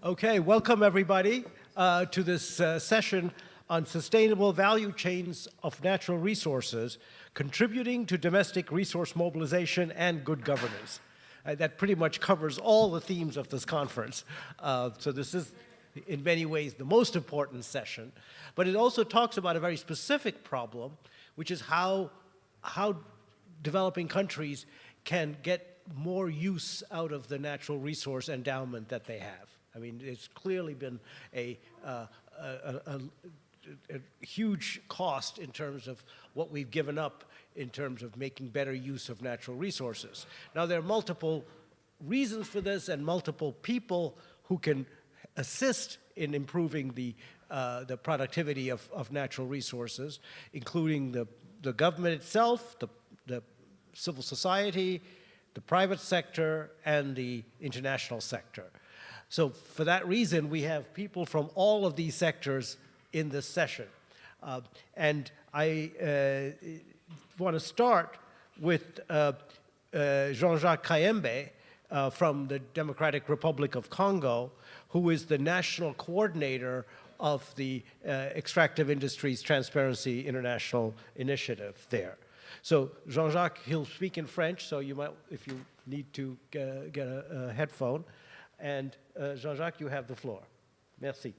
Okay, welcome everybody to this session on sustainable value chains of natural resources, contributing to domestic resource mobilization and good governance. That pretty much covers all the themes of this conference. So this is, in many ways, the most important session. But it also talks about a very specific problem, which is how developing countries can get more use out of the natural resource endowment that they have. I mean, it's clearly been a huge cost in terms of what we've given up in terms of making better use of natural resources. Now, there are multiple reasons for this and multiple people who can assist in improving the productivity of natural resources, including the government itself, the civil society, the private sector, and the international sector. So for that reason, we have people from all of these sectors in this session. And I want to start with Jean-Jaques Kayembe from the Democratic Republic of Congo, who is the national coordinator of the Extractive Industries Transparency International Initiative there. So Jean-Jaques, he'll speak in French, so you might, if you need to get a headphone. And Jean-Jaques, you have the floor. Merci.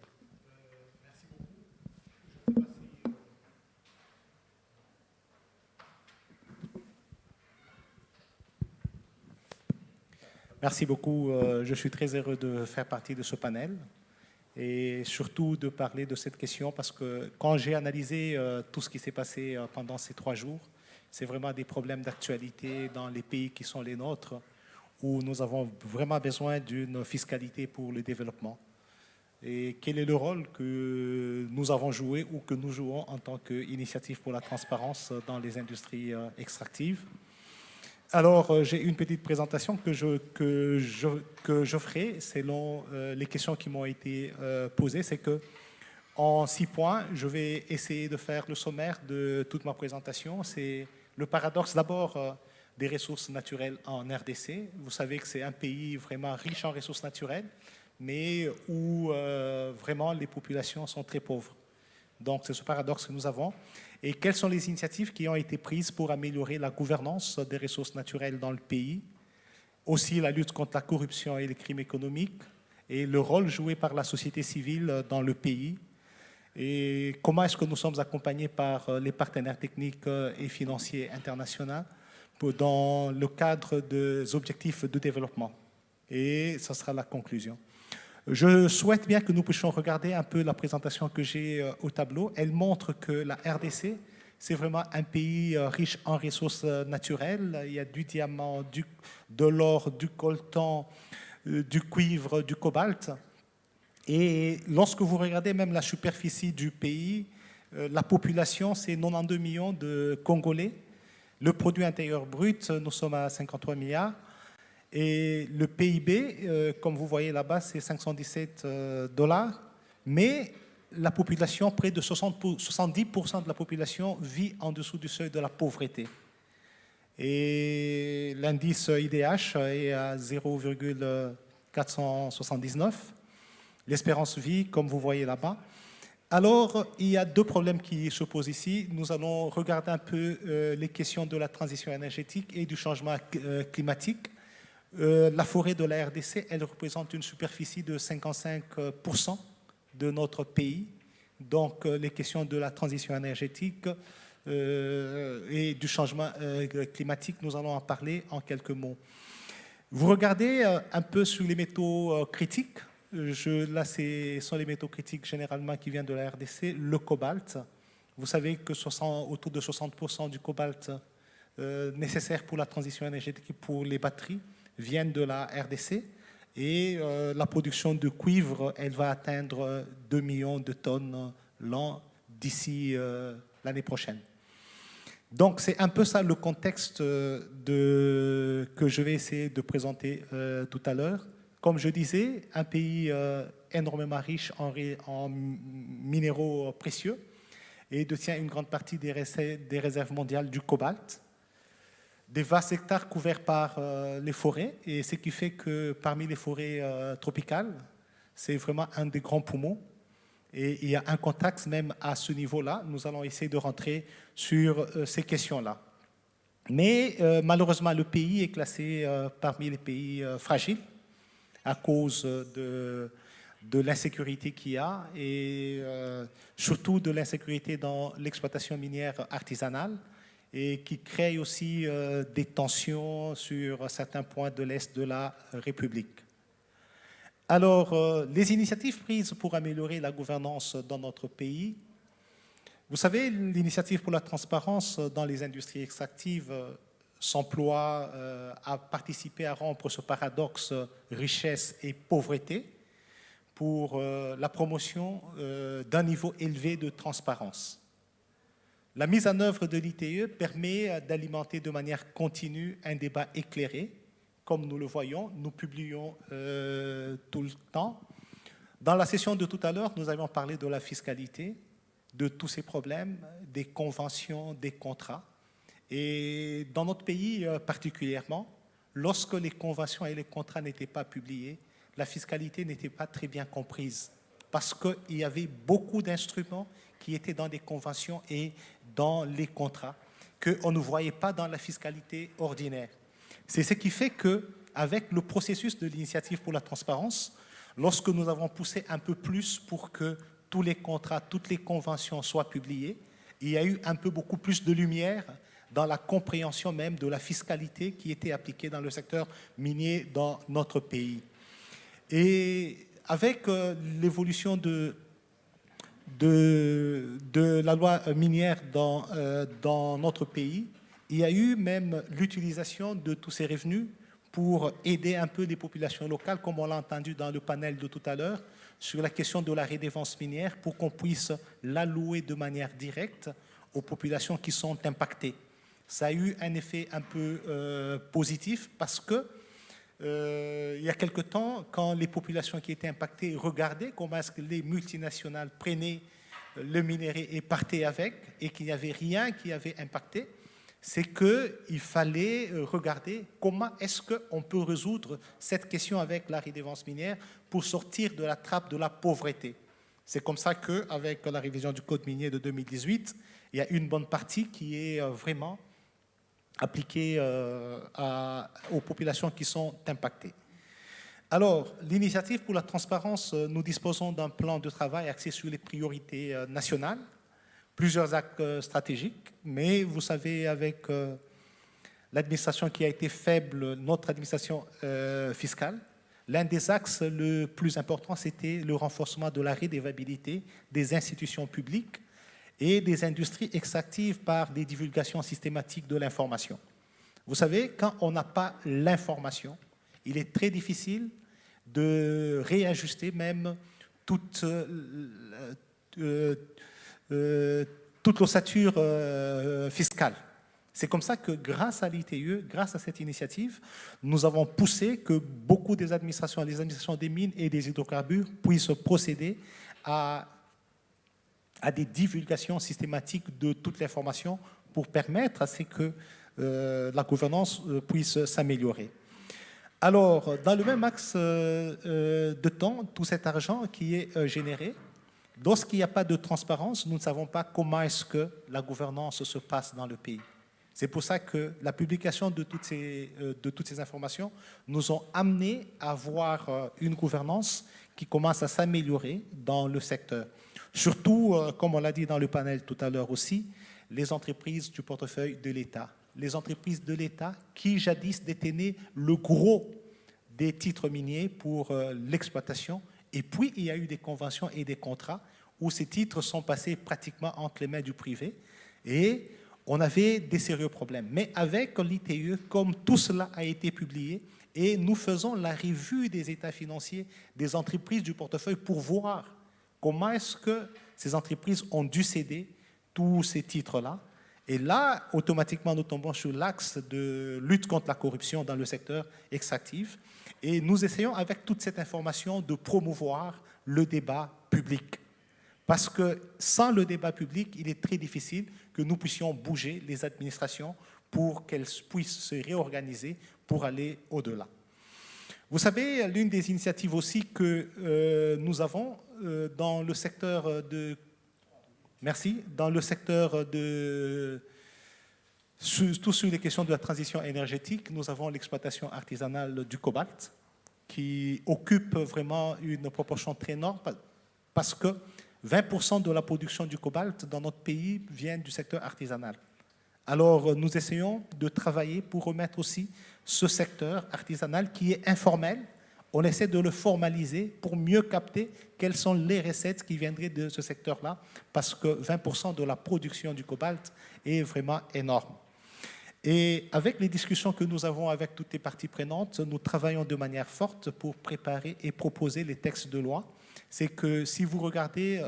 Merci beaucoup. Je suis très heureux de faire partie de ce panel et surtout de parler de cette question parce que quand j'ai analysé tout ce qui s'est passé pendant ces 3 jours, c'est vraiment des problèmes d'actualité dans les pays qui sont les nôtres où nous avons vraiment besoin d'une fiscalité pour le développement. Et quel est le rôle que nous avons joué ou que nous jouons en tant qu'initiative pour la transparence dans les industries extractives. Alors, j'ai une petite présentation que je ferai selon les questions qui m'ont été posées. C'est que, en 6 points, je vais essayer de faire le sommaire de toute ma présentation. C'est le paradoxe d'abord des ressources naturelles en RDC. Vous savez que c'est un pays vraiment riche en ressources naturelles, mais où vraiment les populations sont très pauvres. Donc, c'est ce paradoxe que nous avons. Et quelles sont les initiatives qui ont été prises pour améliorer la gouvernance des ressources naturelles dans le pays, aussi la lutte contre la corruption et les crimes économiques, et le rôle joué par la société civile dans le pays, et comment est-ce que nous sommes accompagnés par les partenaires techniques et financiers internationaux dans le cadre des objectifs de développement. Et ça sera la conclusion. Je souhaite bien que nous puissions regarder un peu la présentation que j'ai au tableau. Elle montre que la RDC, c'est vraiment un pays riche en ressources naturelles. Il y a du diamant, de l'or, du coltan, du cuivre, du cobalt. Et lorsque vous regardez même la superficie du pays, la population, c'est 92 millions de Congolais. Le produit intérieur brut, nous sommes à 53 milliards. Et le PIB, comme vous voyez là-bas, c'est 517 $. Mais la population, près de 70% de la population vit en dessous du seuil de la pauvreté. Et l'indice IDH est à 0,479. L'espérance vie, comme vous voyez là-bas. Alors, il y a 2 problèmes qui se posent ici. Nous allons regarder un peu les questions de la transition énergétique et du changement climatique. La forêt de la RDC, elle représente une superficie de 55% de notre pays. Donc, les questions de la transition énergétique et du changement climatique, nous allons en parler en quelques mots. Vous regardez un peu sur les métaux critiques. Là, ce sont les métaux critiques généralement qui viennent de la RDC. Le cobalt, vous savez que autour de 60% du cobalt nécessaire pour la transition énergétique et pour les batteries viennent de la RDC. Et la production de cuivre, elle va atteindre 2 millions de tonnes l'an d'ici l'année prochaine. Donc, c'est un peu ça le contexte que je vais essayer de présenter tout à l'heure. Comme je disais, un pays énormément riche en minéraux précieux et détient une grande partie des réserves mondiales du cobalt. Des vastes hectares couverts par les forêts, et ce qui fait que parmi les forêts tropicales, C'est vraiment un des grands poumons. Et il y a un contact même à ce niveau-là. Nous allons essayer de rentrer sur ces questions-là. Mais malheureusement, le pays est classé parmi les pays fragiles à cause de l'insécurité qu'il y a et surtout de l'insécurité dans l'exploitation minière artisanale et qui crée aussi des tensions sur certains points de l'Est de la République. Alors, les initiatives prises pour améliorer la gouvernance dans notre pays, vous savez, l'initiative pour la transparence dans les industries extractives s'emploie à participer à rompre ce paradoxe richesse et pauvreté pour la promotion d'un niveau élevé de transparence. La mise en œuvre de l'ITE permet d'alimenter de manière continue un débat éclairé. Comme nous le voyons, nous publions tout le temps. Dans la session de tout à l'heure, nous avions parlé de la fiscalité, de tous ces problèmes, des conventions, des contrats. Et dans notre pays particulièrement, lorsque les conventions et les contrats n'étaient pas publiés, la fiscalité n'était pas très bien comprise parce qu'il y avait beaucoup d'instruments qui étaient dans des conventions et dans les contrats qu'on ne voyait pas dans la fiscalité ordinaire. C'est ce qui fait qu'avec le processus de l'initiative pour la transparence, lorsque nous avons poussé un peu plus pour que tous les contrats, toutes les conventions soient publiées, il y a eu un peu beaucoup plus de lumière dans la compréhension même de la fiscalité qui était appliquée dans le secteur minier dans notre pays. Et avec l'évolution de la loi minière dans notre pays, il y a eu même l'utilisation de tous ces revenus pour aider un peu les populations locales, comme on l'a entendu dans le panel de tout à l'heure, sur la question de la redevance minière, pour qu'on puisse l'allouer de manière directe aux populations qui sont impactées. Ça a eu un effet un peu positif parce que il y a quelque temps, quand les populations qui étaient impactées regardaient comment est-ce que les multinationales prenaient le minerai et partaient avec, et qu'il n'y avait rien qui avait impacté, c'est qu'il fallait regarder comment est-ce qu'on peut résoudre cette question avec la redevance minière pour sortir de la trappe de la pauvreté. C'est comme ça qu'avec la révision du Code minier de 2018, il y a une bonne partie qui est vraiment appliquée aux populations qui sont impactées. Alors, l'initiative pour la transparence, nous disposons d'un plan de travail axé sur les priorités nationales, plusieurs axes stratégiques, mais vous savez, avec l'administration qui a été faible, notre administration fiscale, l'un des axes le plus important, c'était le renforcement de la redevabilité des institutions publiques et des industries extractives par des divulgations systématiques de l'information. Vous savez, quand on n'a pas l'information, il est très difficile de réajuster même toute l'ossature fiscale. C'est comme ça que grâce à l'ITE, grâce à cette initiative, nous avons poussé que beaucoup des administrations, les administrations des mines et des hydrocarbures puissent procéder à des divulgations systématiques de toute l'information pour permettre à ce que la gouvernance puisse s'améliorer. Alors, dans le même axe de temps, tout cet argent qui est généré, lorsqu'il n'y a pas de transparence, nous ne savons pas comment est-ce que la gouvernance se passe dans le pays. C'est pour ça que la publication de toutes ces informations nous ont amené à avoir une gouvernance qui commence à s'améliorer dans le secteur. Surtout, comme on l'a dit dans le panel tout à l'heure aussi, les entreprises du portefeuille de l'État. Les entreprises de l'État qui jadis détenaient le gros des titres miniers pour l'exploitation. Et puis, il y a eu des conventions et des contrats où ces titres sont passés pratiquement entre les mains du privé. Et on avait des sérieux problèmes. Mais avec l'ITE, comme tout cela a été publié, et nous faisons la revue des états financiers des entreprises du portefeuille pour voir comment est-ce que ces entreprises ont dû céder tous ces titres-là. Et là, automatiquement, nous tombons sur l'axe de lutte contre la corruption dans le secteur extractif. Et nous essayons, avec toute cette information, de promouvoir le débat public. Parce que sans le débat public, il est très difficile que nous puissions bouger les administrations pour qu'elles puissent se réorganiser pour aller au-delà. Vous savez, l'une des initiatives aussi que nous avons dans le secteur de... Merci. Dans le secteur de... Surtout sur les questions de la transition énergétique, nous avons l'exploitation artisanale du cobalt qui occupe vraiment une proportion très énorme parce que 20% de la production du cobalt dans notre pays vient du secteur artisanal. Alors, nous essayons de travailler pour remettre aussi ce secteur artisanal qui est informel. On essaie de le formaliser pour mieux capter quelles sont les recettes qui viendraient de ce secteur-là, parce que 20% de la production du cobalt est vraiment énorme. Et avec les discussions que nous avons avec toutes les parties prenantes, nous travaillons de manière forte pour préparer et proposer les textes de loi. C'est que si vous regardez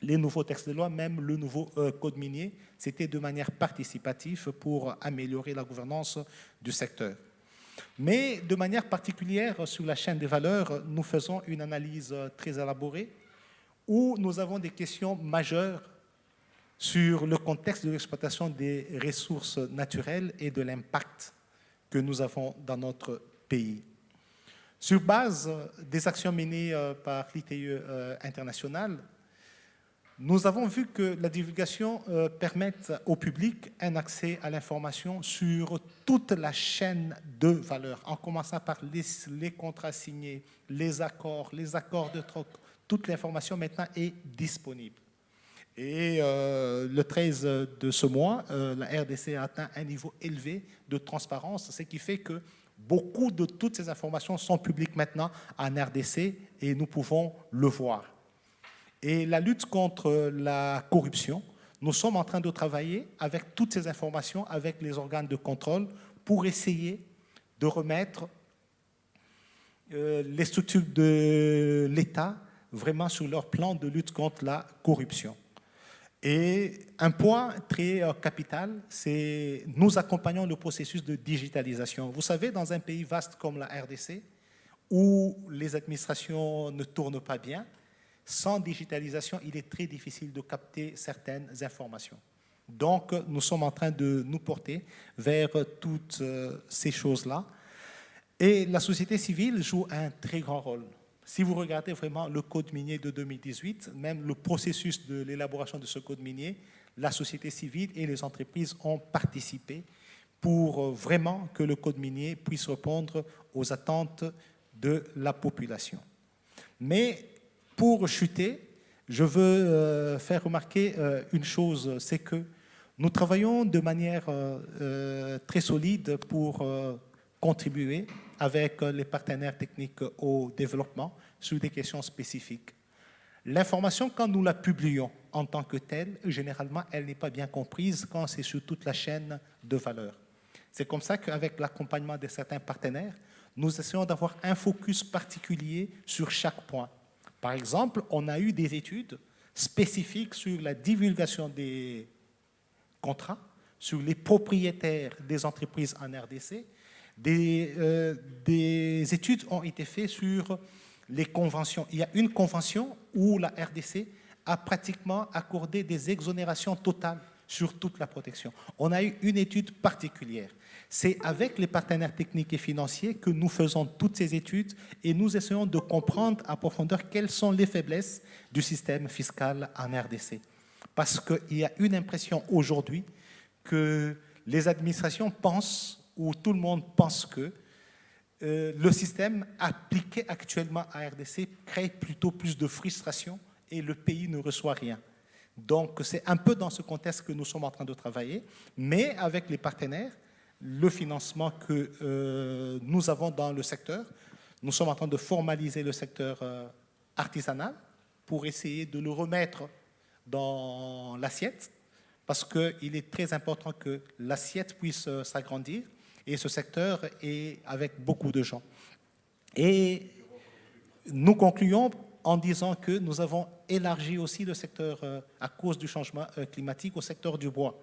les nouveaux textes de loi, même le nouveau code minier, c'était de manière participative pour améliorer la gouvernance du secteur. Mais de manière particulière, sur la chaîne des valeurs, nous faisons une analyse très élaborée où nous avons des questions majeures sur le contexte de l'exploitation des ressources naturelles et de l'impact que nous avons dans notre pays. Sur base des actions menées par l'ITIE international, nous avons vu que la divulgation permet au public un accès à l'information sur toute la chaîne de valeur, en commençant par les contrats signés, les accords de troc. Toute l'information maintenant est disponible. Et le 13 de ce mois, la RDC a atteint un niveau élevé de transparence, ce qui fait que beaucoup de toutes ces informations sont publiques maintenant en RDC et nous pouvons le voir. Et la lutte contre la corruption, nous sommes en train de travailler avec toutes ces informations, avec les organes de contrôle, pour essayer de remettre les structures de l'État vraiment sur leur plan de lutte contre la corruption. Et un point très capital, c'est nous accompagnons le processus de digitalisation. Vous savez, dans un pays vaste comme la RDC, où les administrations ne tournent pas bien, sans digitalisation, il est très difficile de capter certaines informations. Donc, nous sommes en train de nous porter vers toutes ces choses-là. Et la société civile joue un très grand rôle. Si vous regardez vraiment le code minier de 2018, même le processus de l'élaboration de ce code minier, la société civile et les entreprises ont participé pour vraiment que le code minier puisse répondre aux attentes de la population. Mais pour chuter, je veux faire remarquer une chose, c'est que nous travaillons de manière très solide pour contribuer avec les partenaires techniques au développement sur des questions spécifiques. L'information, quand nous la publions en tant que telle, généralement, elle n'est pas bien comprise quand c'est sur toute la chaîne de valeur. C'est comme ça qu'avec l'accompagnement de certains partenaires, nous essayons d'avoir un focus particulier sur chaque point. Par exemple, on a eu des études spécifiques sur la divulgation des contrats, sur les propriétaires des entreprises en RDC. Des études ont été faites sur les conventions. Il y a une convention où la RDC a pratiquement accordé des exonérations totales sur toute la protection. On a eu une étude particulière. C'est avec les partenaires techniques et financiers que nous faisons toutes ces études et nous essayons de comprendre à profondeur quelles sont les faiblesses du système fiscal en RDC. Parce qu'il y a une impression aujourd'hui que les administrations pensent, ou tout le monde pense que le système appliqué actuellement à RDC crée plutôt plus de frustration et le pays ne reçoit rien. Donc c'est un peu dans ce contexte que nous sommes en train de travailler, mais avec les partenaires, le financement que nous avons dans le secteur, nous sommes en train de formaliser le secteur artisanal pour essayer de le remettre dans l'assiette, parce qu'il est très important que l'assiette puisse s'agrandir, et ce secteur est avec beaucoup de gens. Et nous concluons en disant que nous avons élargi aussi le secteur, à cause du changement climatique, au secteur du bois.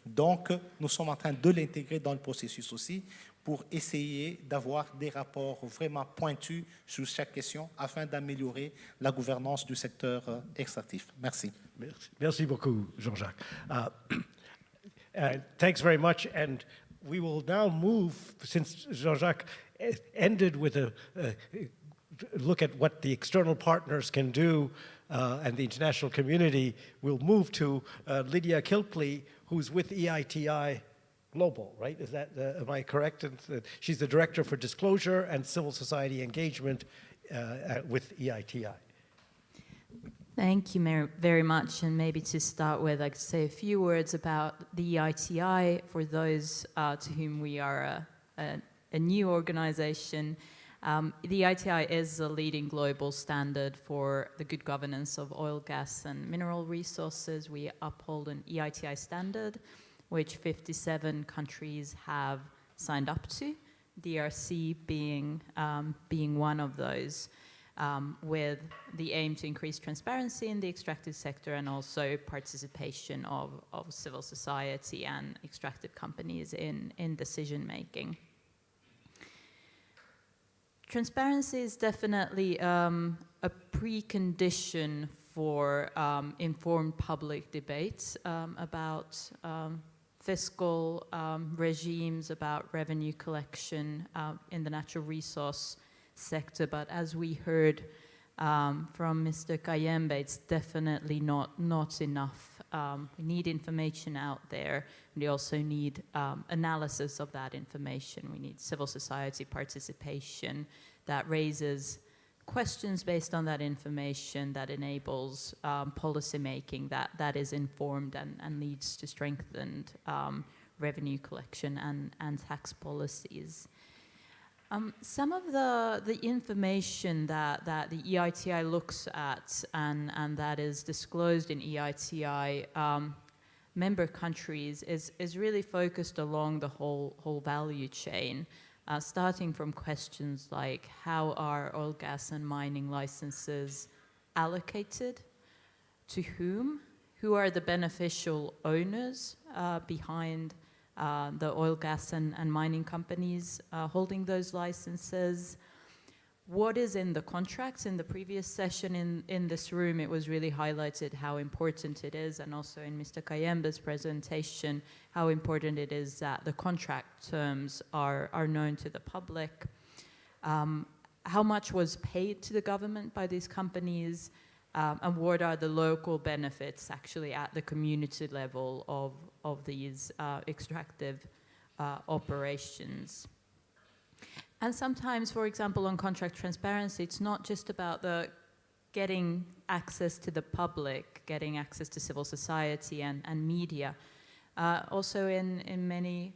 Donc, nous sommes en train de l'intégrer dans le processus aussi pour essayer d'avoir des rapports vraiment pointus sur chaque question afin d'améliorer la gouvernance du secteur extractif. Merci. Merci beaucoup, Jean-Jacques. Thanks very much. And we will now move, since Jean-Jacques ended with a look at what the external partners can do and the international community, we'll move to Lyydia Kilpi, who's with EITI Global, right? Is that, am I correct? She's the Director for Disclosure and Civil Society Engagement with EITI. Thank you very much. And maybe to start with, I'd like to say a few words about the EITI for those to whom we are a new organization. The EITI is a leading global standard for the good governance of oil, gas, and mineral resources. We uphold an EITI standard, which 57 countries have signed up to, DRC being one of those, with the aim to increase transparency in the extractive sector and also participation of civil society and extractive companies in decision making. Transparency is definitely a precondition for informed public debates about fiscal regimes, about revenue collection in the natural resource sector. But as we heard from Mr. Kayembe, it's definitely not enough. We need information out there. We also need analysis of that information. We need civil society participation that raises questions based on that information, that enables policy making that is informed and leads to strengthened revenue collection and tax policies. Some of the information that the EITI looks at and that is disclosed in EITI member countries is really focused along the whole value chain, starting from questions like how are oil, gas, and mining licenses allocated, to whom are the beneficial owners behind the oil, gas, and mining companies holding those licenses. What is in the contracts? In the previous session in this room, it was really highlighted how important it is, and also in Mr. Kayembe's presentation, how important it is that the contract terms are known to the public. How much was paid to the government by these companies, and what are the local benefits actually at the community level of these extractive operations. And sometimes, for example, on contract transparency, it's not just about the getting access to the public, getting access to civil society and media. Also in many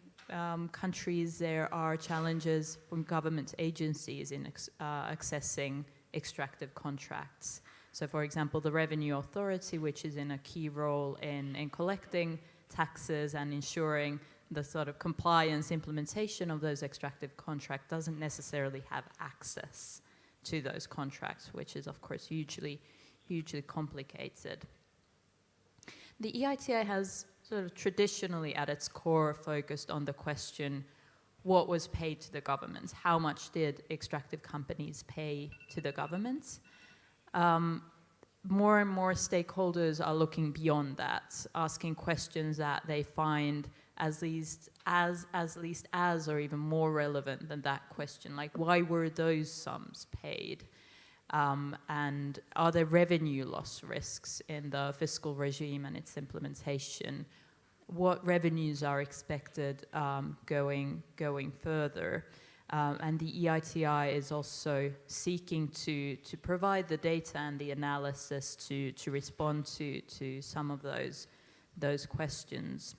countries, there are challenges from government agencies in accessing extractive contracts. So for example, the Revenue Authority, which is in a key role in collecting taxes and ensuring the sort of compliance implementation of those extractive contracts, doesn't necessarily have access to those contracts, which is of course hugely complicated. The EITI has sort of traditionally at its core focused on the question, what was paid to the governments? How much did extractive companies pay to the governments? More and more stakeholders are looking beyond that, asking questions that they find as least as or even more relevant than that question, like why were those sums paid? And are there revenue loss risks in the fiscal regime and its implementation? What revenues are expected going further? And the EITI is also seeking to provide the data and the analysis to respond to some of those questions.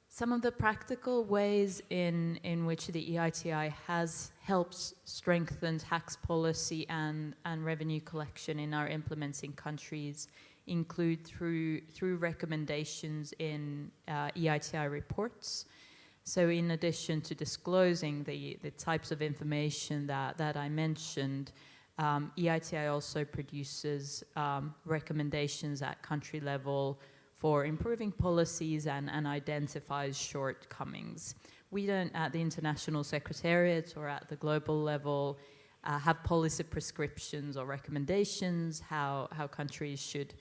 Some of the practical ways in which the EITI has helped strengthen tax policy and revenue collection in our implementing countries include through recommendations in EITI reports. So in addition to disclosing the types of information that I mentioned, EITI also produces recommendations at country level for improving policies and identifies shortcomings. We don't, at the International Secretariat or at the global level, have policy prescriptions or recommendations how countries should,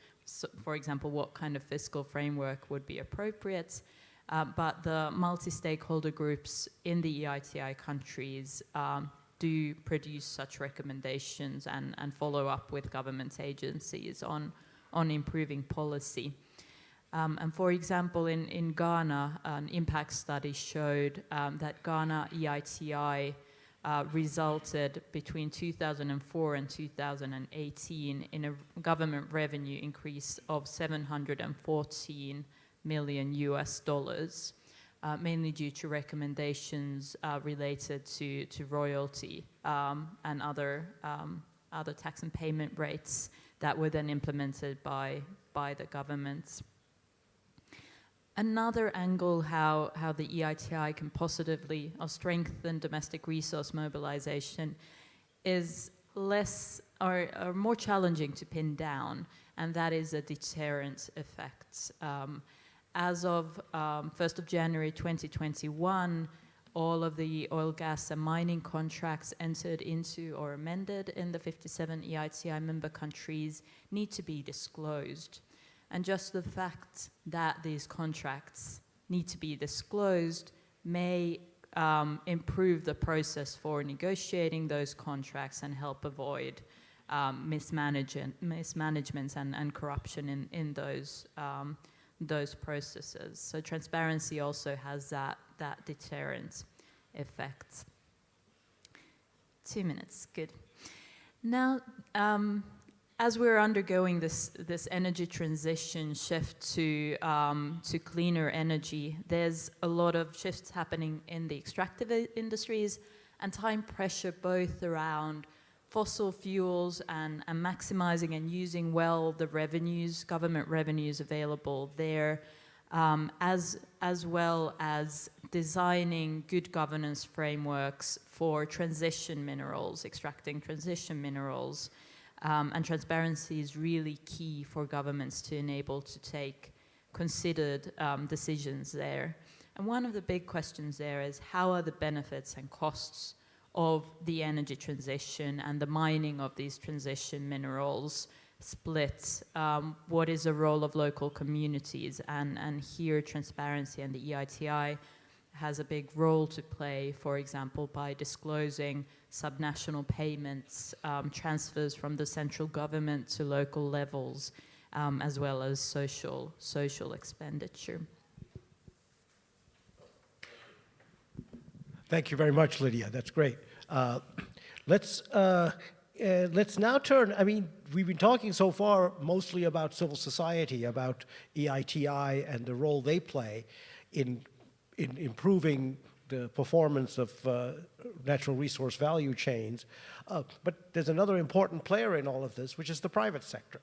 for example, what kind of fiscal framework would be appropriate. but the multi-stakeholder groups in the EITI countries do produce such recommendations and follow up with government agencies on improving policy. And for example, in Ghana, an impact study showed that Ghana EITI resulted between 2004 and 2018 in a government revenue increase of $714 million US, mainly due to recommendations related to royalty and other tax and payment rates that were then implemented by the government. Another angle how the EITI can positively strengthen domestic resource mobilization is less or more challenging to pin down, and that is a deterrent effect. As of 1st of January 2021, all of the oil, gas, and mining contracts entered into or amended in the 57 EITI member countries need to be disclosed. And just the fact that these contracts need to be disclosed may improve the process for negotiating those contracts and help avoid mismanagement and corruption in those processes. So transparency also has that deterrent effect. 2 minutes, good. Now, as we're undergoing this energy transition shift to cleaner energy, there's a lot of shifts happening in the extractive industries and time pressure both around fossil fuels and maximizing and using well the revenues, government revenues available there, as well as designing good governance frameworks for transition minerals, extracting transition minerals. And transparency is really key for governments to enable to take considered decisions there. And one of the big questions there is how are the benefits and costs of the energy transition and the mining of these transition minerals split? What is the role of local communities? And here transparency and the EITI has a big role to play, for example, by disclosing subnational payments, transfers from the central government to local levels, as well as social expenditure. Thank you very much, Lyydia. That's great. Let's now turn. I mean, we've been talking so far mostly about civil society, about EITI and the role they play in improving the performance of natural resource value chains. But there's another important player in all of this, which is the private sector.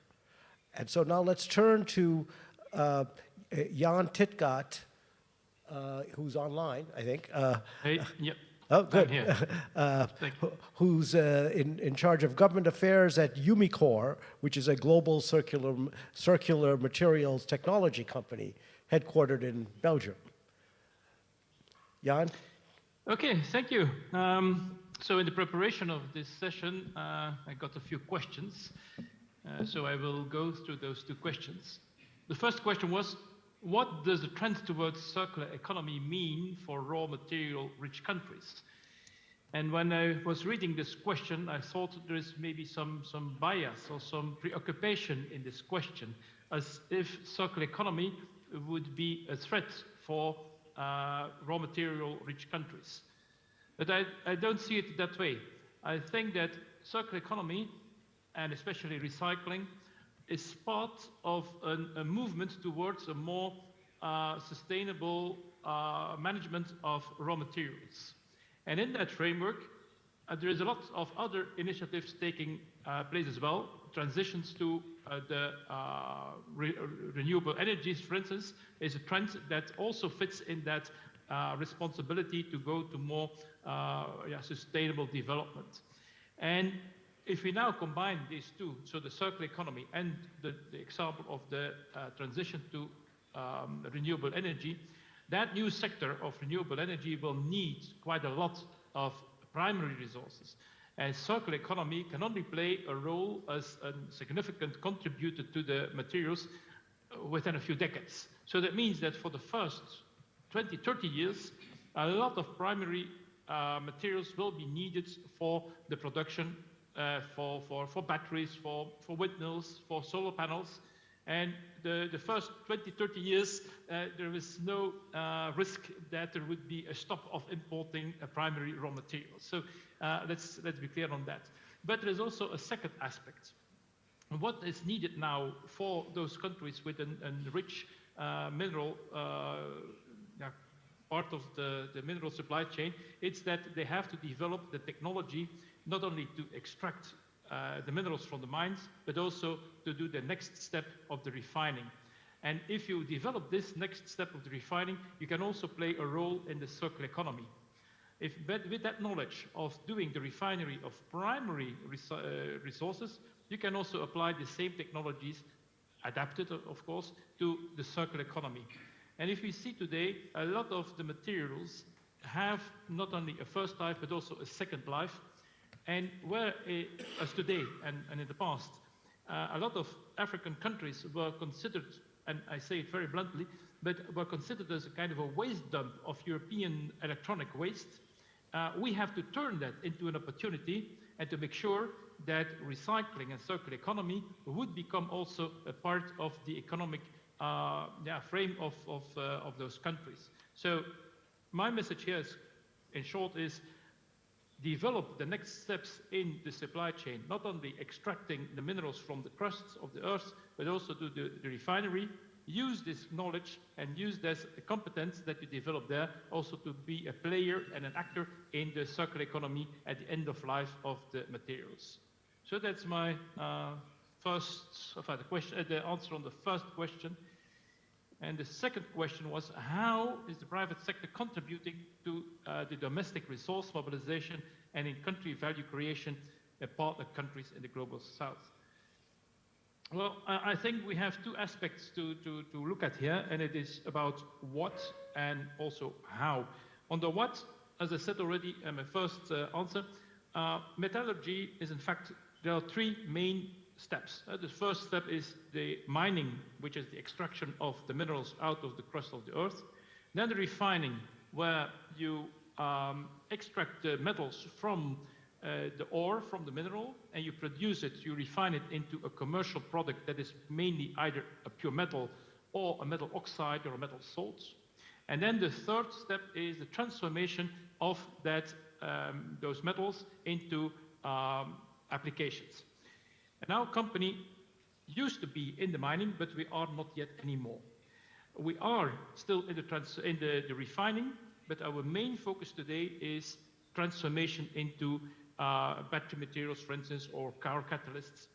And so now let's turn to Jan Tytgat, who's online, I think. Hey, yep. Oh, good. Who's in charge of government affairs at Umicore, which is a global circular materials technology company headquartered in Belgium. Jan? Okay, thank you. So in the preparation of this session, I got a few questions. So I will go through those two questions. The first question was, what does the trend towards circular economy mean for raw material-rich countries? And when I was reading this question, I thought there is maybe some bias or some preoccupation in this question, as if circular economy would be a threat for raw material-rich countries. But I don't see it that way. I think that circular economy, and especially recycling, is part of a movement towards a more sustainable management of raw materials. And in that framework, there is a lot of other initiatives taking place as well. Transitions to the renewable energies, for instance, is a trend that also fits in that responsibility to go to more sustainable development. And if we now combine these two, so the circular economy and the example of the transition to renewable energy, that new sector of renewable energy will need quite a lot of primary resources. And circular economy can only play a role as a significant contributor to the materials within a few decades. So that means that for the first 20, 30 years, a lot of primary materials will be needed for the production, for batteries, for windmills, for solar panels. And the first 20, 30 years, there is no risk that there would be a stop of importing primary raw materials. So let's be clear on that. But there is also a second aspect. What is needed now for those countries with a rich mineral part of the mineral supply chain, it's that they have to develop the technology not only to extract the minerals from the mines, but also to do the next step of the refining. And if you develop this next step of the refining, you can also play a role in the circular economy. With that knowledge of doing the refinery of primary resources, you can also apply the same technologies, adapted of course, to the circular economy. And if we see today, a lot of the materials have not only a first life, but also a second life. And where, as today and in the past, a lot of African countries were considered, and I say it very bluntly, but were considered as a kind of a waste dump of European electronic waste, we have to turn that into an opportunity and to make sure that recycling and circular economy would become also a part of the economic frame of those countries. So my message here is, in short, is develop the next steps in the supply chain, not only extracting the minerals from the crusts of the earth, but also do the refinery, use this knowledge and use this competence that you develop there also to be a player and an actor in the circular economy at the end of life of the materials. So that's my the answer on the first question. And the second question was, how is the private sector contributing to the domestic resource mobilization and in country value creation in partner countries in the global south? Well, I think we have two aspects to look at here, and it is about what and also how. On the what, as I said already in my first answer, metallurgy is in fact, there are three main steps. The first step is the mining, which is the extraction of the minerals out of the crust of the earth. Then the refining, where you extract the metals from the ore, from the mineral, and you produce it, you refine it into a commercial product that is mainly either a pure metal or a metal oxide or a metal salt. And then the third step is the transformation of that, those metals into applications. And our company used to be in the mining, but we are not yet anymore. We are still in the refining, but our main focus today is transformation into battery materials, for instance, or car catalysts.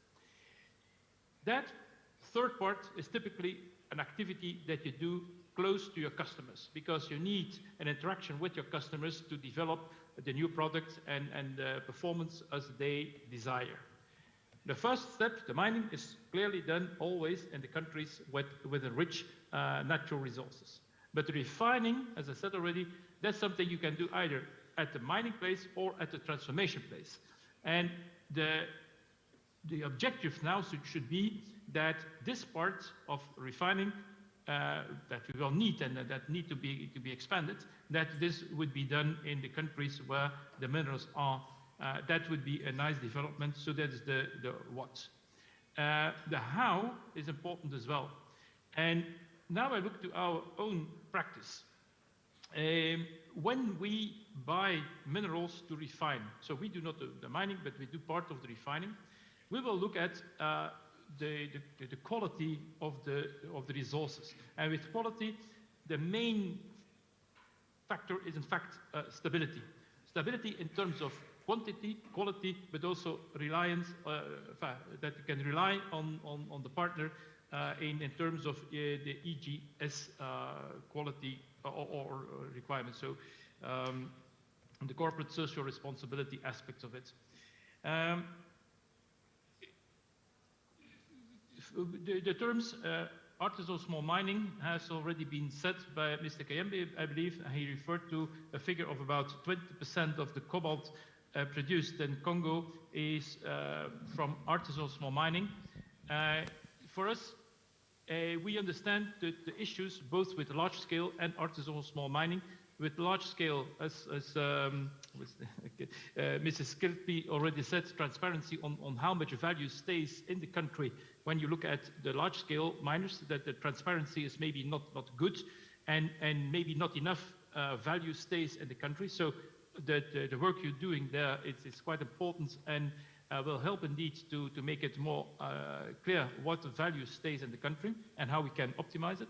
That third part is typically an activity that you do close to your customers, because you need an interaction with your customers to develop the new products and the performance as they desire. The first step, the mining, is clearly done always in the countries with rich natural resources. But the refining, as I said already, that's something you can do either at the mining place or at the transformation place. And the objective now should be that this part of refining that we will need and that need to be expanded, that this would be done in the countries where the minerals are. That would be a nice development. So that is the what. The how is important as well. And now I look to our own practice. When we buy minerals to refine, so we do not do the mining, but we do part of the refining, we will look at the quality of the resources. And with quality, the main factor is in fact stability. Stability in terms of quantity, quality, but also reliance, that you can rely on the partner in terms of the EGS quality or requirements. So the corporate social responsibility aspects of it. The terms artisanal small mining has already been said by Mr. Kayembe, I believe. He referred to a figure of about 20% of the cobalt produced in Congo is from artisanal small mining. For us, we understand the issues both with large-scale and artisanal small mining. With large-scale, as Mrs. Kilpi already said, transparency on how much value stays in the country. When you look at the large-scale miners, that the transparency is maybe not good, and maybe not enough value stays in the country. So the work you're doing there is quite important, and will help indeed to make it more clear what value stays in the country and how we can optimize it.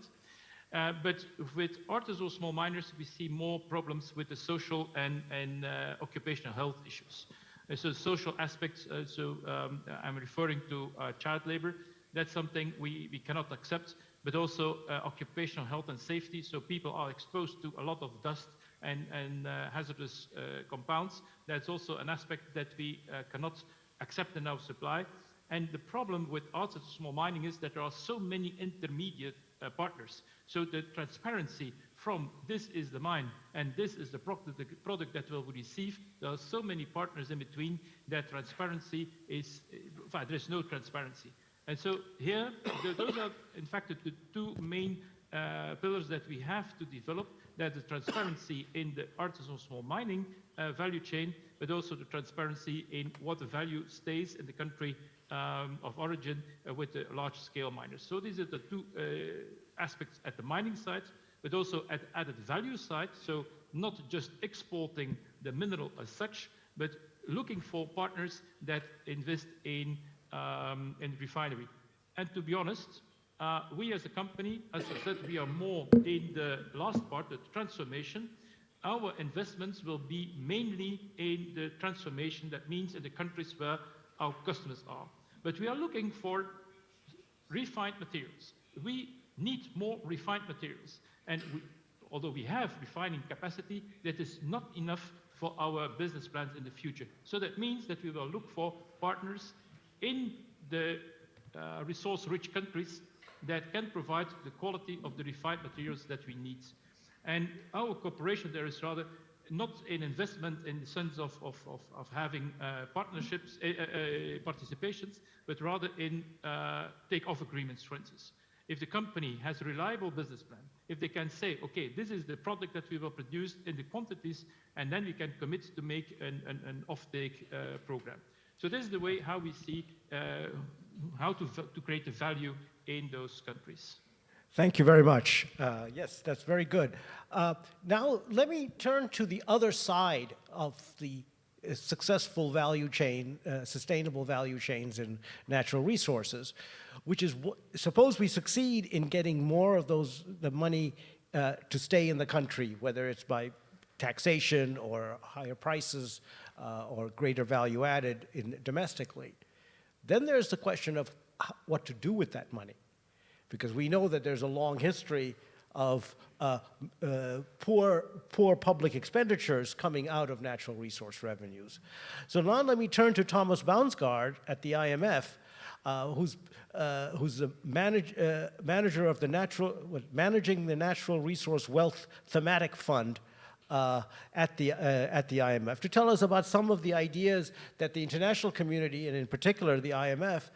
But with artisanal small miners, we see more problems with the social and occupational health issues. So social aspects, I'm referring to child labor. That's something we cannot accept, but also occupational health and safety. So people are exposed to a lot of dust and hazardous compounds. That's also an aspect that we cannot accept in our supply. And the problem with artisanal small mining is that there are so many intermediate partners. So the transparency from this is the mine and this is the product that will receive, there are so many partners in between that transparency is, there is no transparency. And so here, those are in fact the two main pillars that we have to develop, that the transparency in the artisanal small mining value chain, but also the transparency in what the value stays in the country of origin with the large-scale miners. So these are the two aspects at the mining side, but also at added value side. So not just exporting the mineral as such, but looking for partners that invest in refinery. And to be honest, we as a company, as I said, we are more in the last part, the transformation. Our investments will be mainly in the transformation. That means in the countries where our customers are. But we are looking for refined materials. We need more refined materials. And although we have refining capacity, that is not enough for our business plans in the future. So that means that we will look for partners in the resource-rich countries that can provide the quality of the refined materials that we need. And our cooperation there is rather not an investment in the sense of having partnerships, participations, but rather in take-off agreements, for instance. If the company has a reliable business plan, if they can say, okay, this is the product that we will produce in the quantities, and then we can commit to make an off-take program. So this is the way how we see how to create the value in those countries. Thank you very much. Yes, that's very good. Now, let me turn to the other side of the successful value chain, sustainable value chains in natural resources, which is, suppose we succeed in getting more of the money to stay in the country, whether it's by taxation or higher prices or greater value added domestically. Then there's the question of what to do with that money. Because we know that there's a long history of poor public expenditures coming out of natural resource revenues. So now let me turn to Thomas Baunsgaard at the IMF, who's the manager of the managing the Natural Resource Wealth Thematic Fund at the IMF, to tell us about some of the ideas that the international community, and in particular the IMF,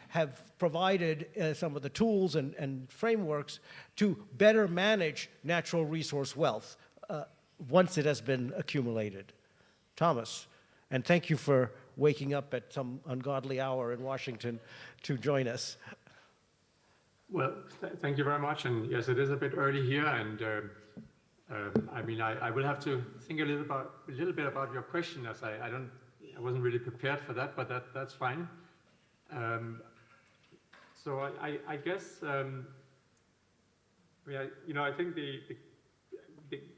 have provided some of the tools and frameworks to better manage natural resource wealth once it has been accumulated. Thomas, and thank you for waking up at some ungodly hour in Washington to join us. Well, thank you very much. And yes, it is a bit early here, and I mean, I will have to think a little bit about your question, as I wasn't really prepared for that, but that's fine. So I guess, you know, I think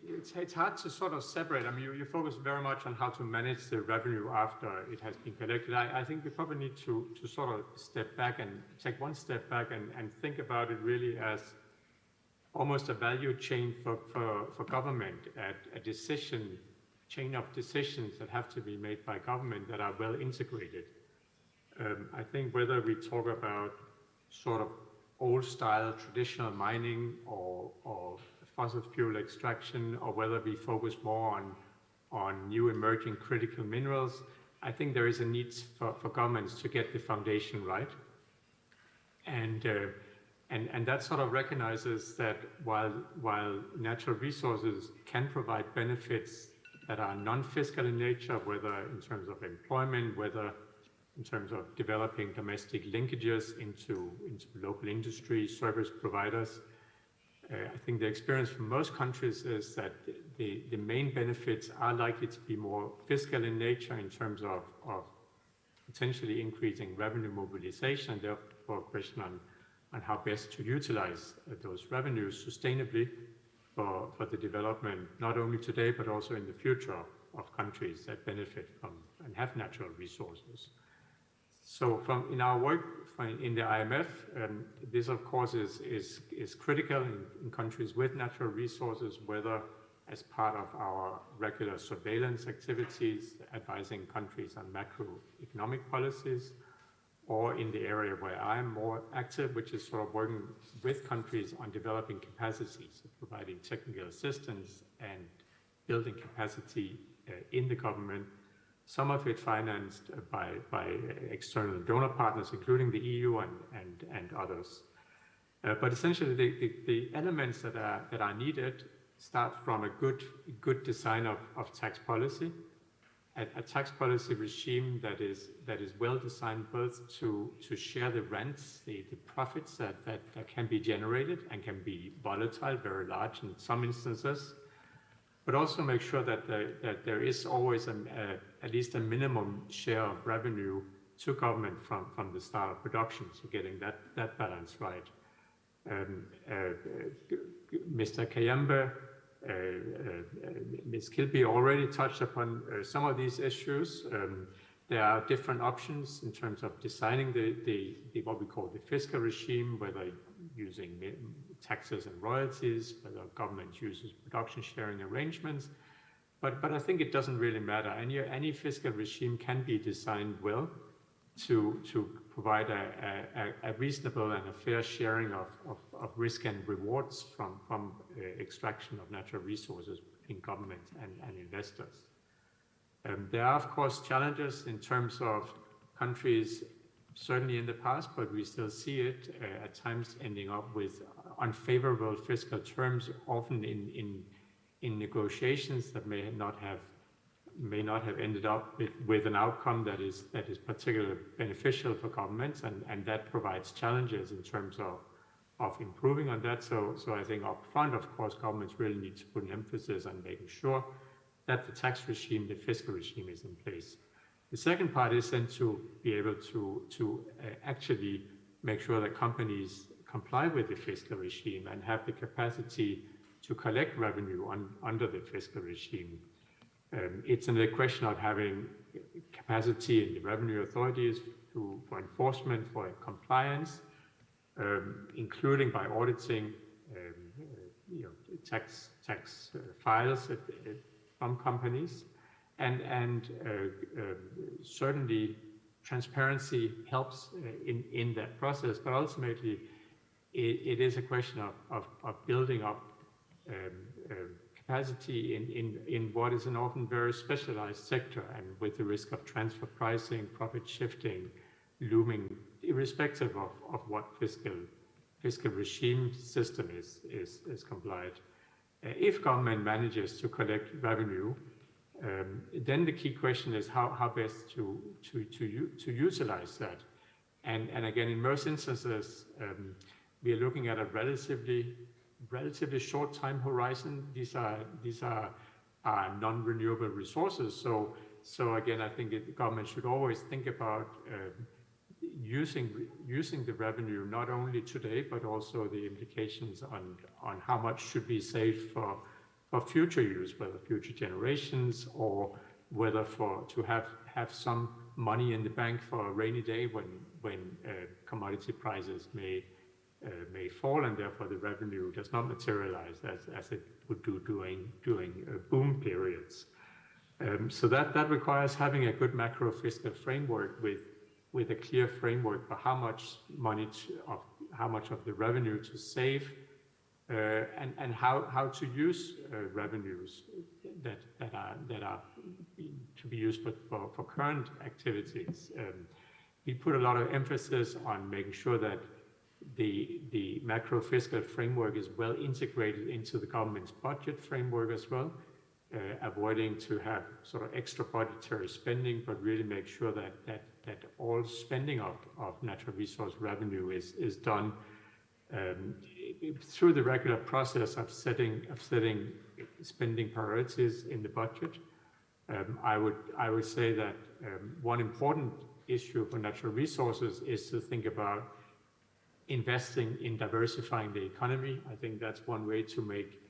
it's hard to sort of separate. I mean, you focus very much on how to manage the revenue after it has been collected. I think we probably need to sort of step back and take one step back and think about it really as almost a value chain for government, a decision chain of decisions that have to be made by government that are well integrated. I think whether we talk about sort of old-style traditional mining or fossil fuel extraction, or whether we focus more on new emerging critical minerals, I think there is a need for governments to get the foundation right. And And that sort of recognizes that while natural resources can provide benefits that are non-fiscal in nature, whether in terms of employment, whether in terms of developing domestic linkages into local industry, service providers, I think the experience from most countries is that the main benefits are likely to be more fiscal in nature in terms of potentially increasing revenue mobilization, and therefore a question on how best to utilize those revenues sustainably for the development, not only today, but also in the future of countries that benefit from and have natural resources. So in our work in the IMF, this of course is critical in countries with natural resources, whether as part of our regular surveillance activities, advising countries on macroeconomic policies, or in the area where I'm more active, which is sort of working with countries on developing capacities, providing technical assistance and building capacity in the government, some of it financed by external donor partners, including the EU and others. But essentially, the elements that are needed start from a good design of tax policy, a tax policy regime that is well designed both to share the rents, the profits that can be generated and can be volatile, very large in some instances, but also make sure that there is always at least a minimum share of revenue to government from the start of production, so getting that balance right. Mr. Kayembe, Ms. Kilpi already touched upon some of these issues. There are different options in terms of designing the what we call the fiscal regime, whether using taxes and royalties, whether government uses production sharing arrangements. But I think it doesn't really matter. Any fiscal regime can be designed well to provide a reasonable and a fair sharing of risk and rewards from extraction of natural resources in government and investors. There are, of course, challenges in terms of countries, certainly in the past, but we still see it at times ending up with unfavorable fiscal terms, often in negotiations that may not have ended up with an outcome that is particularly beneficial for governments, and that provides challenges in terms of improving on that. So I think up front, of course, governments really need to put an emphasis on making sure that the tax regime, the fiscal regime is in place. The second part is then to be able to actually make sure that companies comply with the fiscal regime and have the capacity to collect revenue under the fiscal regime. It's a question of having capacity in the revenue authorities for enforcement, for compliance, including by auditing tax files from companies, and certainly transparency helps in that process. But ultimately, it is a question of building up capacity in what is an often very specialized sector, and with the risk of transfer pricing, profit shifting looming, irrespective of what fiscal regime system is complied. If government manages to collect revenue, then the key question is how best to utilize that. And again, in most instances, we are looking at a relatively short time horizon. These are non-renewable resources. So again, I think the government should always think about using the revenue not only today, but also the implications on how much should be saved for future use, whether future generations, or whether to have some money in the bank for a rainy day when commodity prices may fall, and therefore the revenue does not materialize as it would do during boom periods. So that requires having a good macro fiscal framework with a clear framework for how much money how much of the revenue to save, and how to use revenues that are to be used for current activities. We put a lot of emphasis on making sure that the macro fiscal framework is well integrated into the government's budget framework as well, avoiding to have sort of extra budgetary spending, but really make sure that all spending of natural resource revenue is done through the regular process of setting spending priorities in the budget. I would say that one important issue for natural resources is to think about investing in diversifying the economy. I think that's one way to make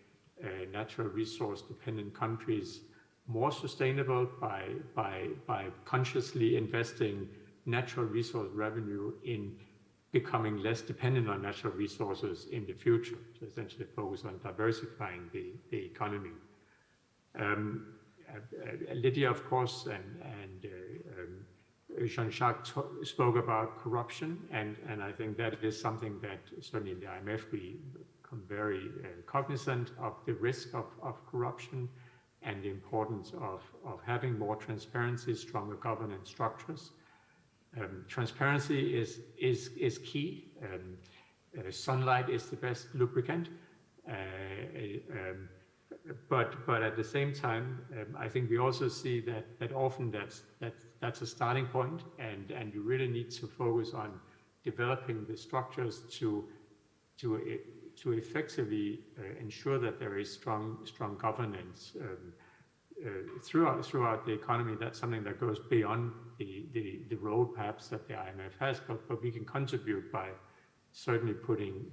natural resource dependent countries more sustainable by consciously investing natural resource revenue in becoming less dependent on natural resources in the future, to essentially focus on diversifying the economy. Lyydia, of course, and Jean-Jaques spoke about corruption, and I think that is something that certainly in the IMF we become very cognizant of the risk of corruption and the importance of having more transparency, stronger governance structures. Transparency is key. Sunlight is the best lubricant, but at the same time, I think we also see that often that's a starting point, and you really need to focus on developing the structures to effectively ensure that there is strong governance throughout the economy. That's something that goes beyond the road perhaps that the IMF has, but we can contribute by certainly putting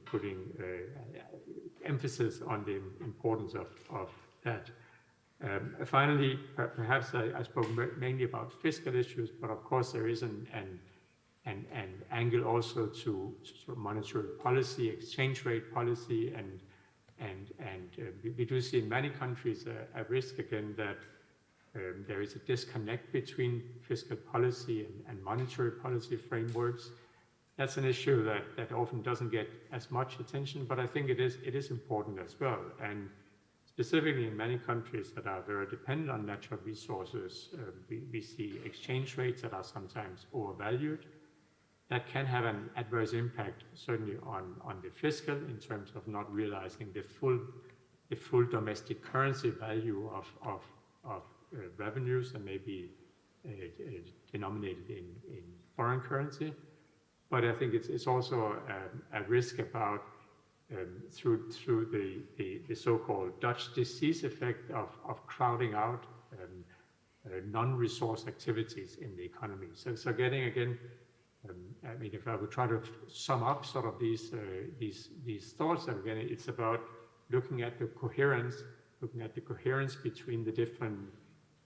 emphasis on the importance of that. Finally, perhaps I spoke mainly about fiscal issues, but of course there is an angle also to sort of monetary policy, exchange rate policy, and we do see in many countries a risk again that there is a disconnect between fiscal policy and monetary policy frameworks. That's an issue that often doesn't get as much attention, but I think it is important as well. And specifically in many countries that are very dependent on natural resources, we see exchange rates that are sometimes overvalued. That can have an adverse impact, certainly on the fiscal, in terms of not realizing the full domestic currency value of revenues and maybe denominated in foreign currency. But I think it's also a risk about through the so-called Dutch disease effect of crowding out non-resource activities in the economy. So getting again. I mean, if I would try to sum up sort of these thoughts, again, it's about looking at the coherence between the different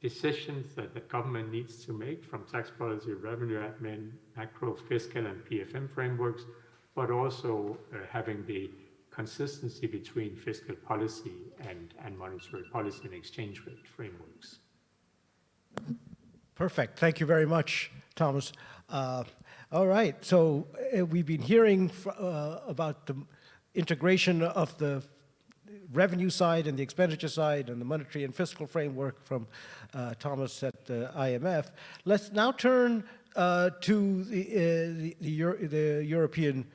decisions that the government needs to make, from tax policy, revenue admin, macro, fiscal, and PFM frameworks, but also having the consistency between fiscal policy and monetary policy and exchange rate frameworks. Perfect. Thank you very much, Thomas. All right, so we've been hearing about the integration of the revenue side and the expenditure side and the monetary and fiscal framework from Thomas at the IMF. Let's now turn to the European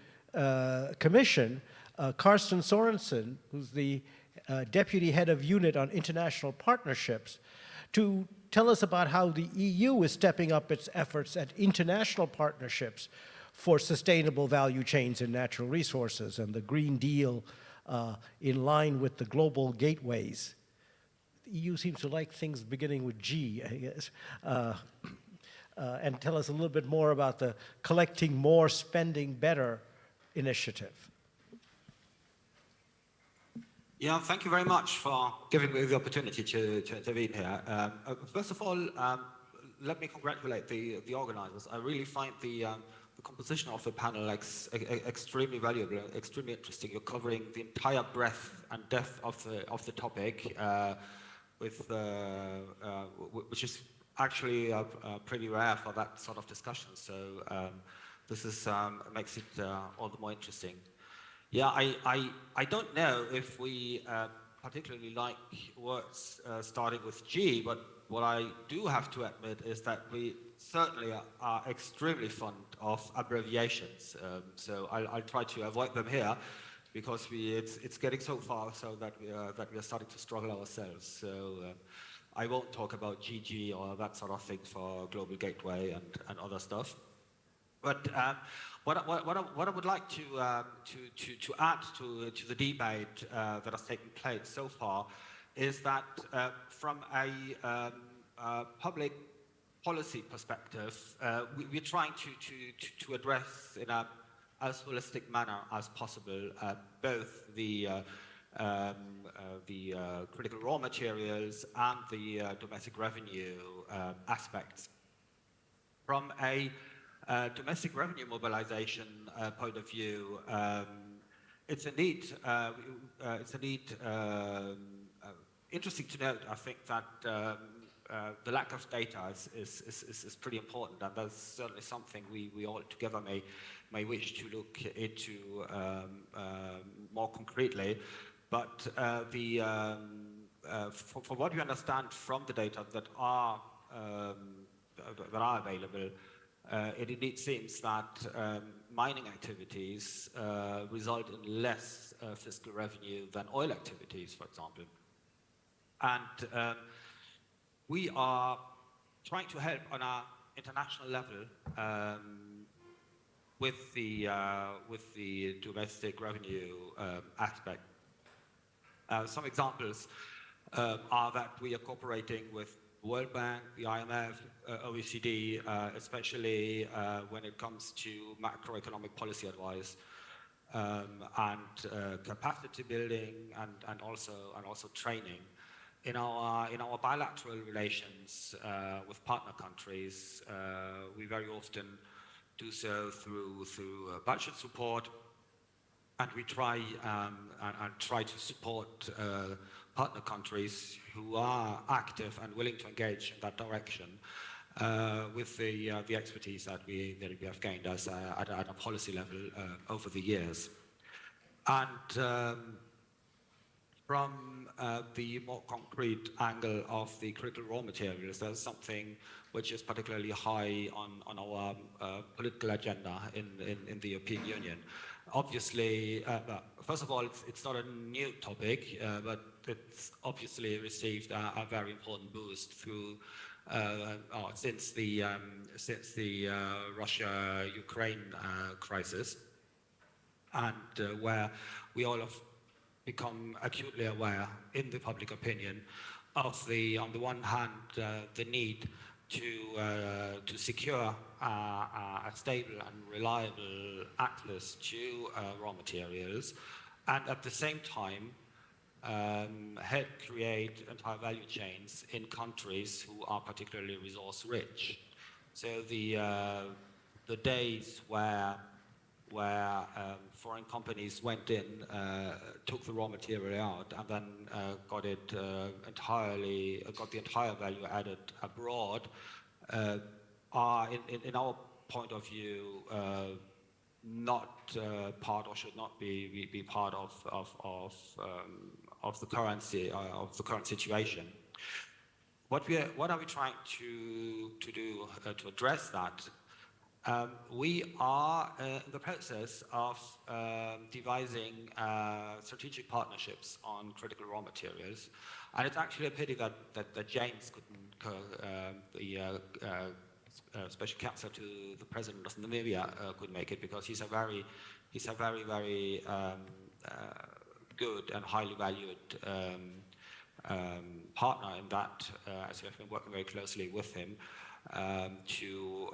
Commission. Carsten Sorensen, who's the Deputy Head of Unit on International Partnerships, to tell us about how the EU is stepping up its efforts at international partnerships for sustainable value chains in natural resources and the Green Deal in line with the global gateways. The EU seems to like things beginning with G, I guess. And tell us a little bit more about the Collecting More, Spending Better initiative. Yeah, thank you very much for giving me the opportunity to intervene here. First of all, let me congratulate the organizers. I really find the composition of the panel extremely valuable, extremely interesting. You're covering the entire breadth and depth of the topic, which is actually pretty rare for that sort of discussion. So this is makes it all the more interesting. Yeah, I don't know if we particularly like words starting with G, but what I do have to admit is that we certainly are extremely fond of abbreviations. So I'll try to avoid them here, because it's getting so far so that we are starting to struggle ourselves. So I won't talk about GG or that sort of thing for Global Gateway and other stuff. But what I would like to add to the debate that has taken place so far is that from a public policy perspective, we're trying to address in a as holistic manner as possible both the critical raw materials and the domestic revenue aspects. From a domestic revenue mobilization point of view, it's indeed interesting to note, I think, that the lack of data is pretty important, and that's certainly something we all together may wish to look into more concretely. But for what we understand from the data that are available, it indeed seems that mining activities result in less fiscal revenue than oil activities, for example. And we are trying to help on an international level with the domestic revenue aspect. Some examples are that we are cooperating with World Bank, the IMF, OECD, especially when it comes to macroeconomic policy advice and capacity building and also training. In our bilateral relations with partner countries, we very often do so through budget support, and we try to support partner countries who are active and willing to engage in that direction with the expertise that we have gained at a policy level over the years. And from the more concrete angle of the critical raw materials, there's something which is particularly high on our political agenda in the European Union. Obviously, first of all, it's not a new topic, but it's obviously received a very important boost through since the Russia-Ukraine crisis, and where we all have become acutely aware in the public opinion of on the one hand, the need to secure a stable and reliable access to raw materials, and at the same time help create entire value chains in countries who are particularly resource rich. So the days where foreign companies went in, took the raw material out, and then got the entire value added abroad, are in our point of view not part, or should not be part of the current situation. What are we trying to do to address that? We are in the process of devising strategic partnerships on critical raw materials, and it's actually a pity that James couldn't, the special counsel to the president of Namibia, could make it, because he's a very good and highly valued partner in that, as we have been working very closely with him to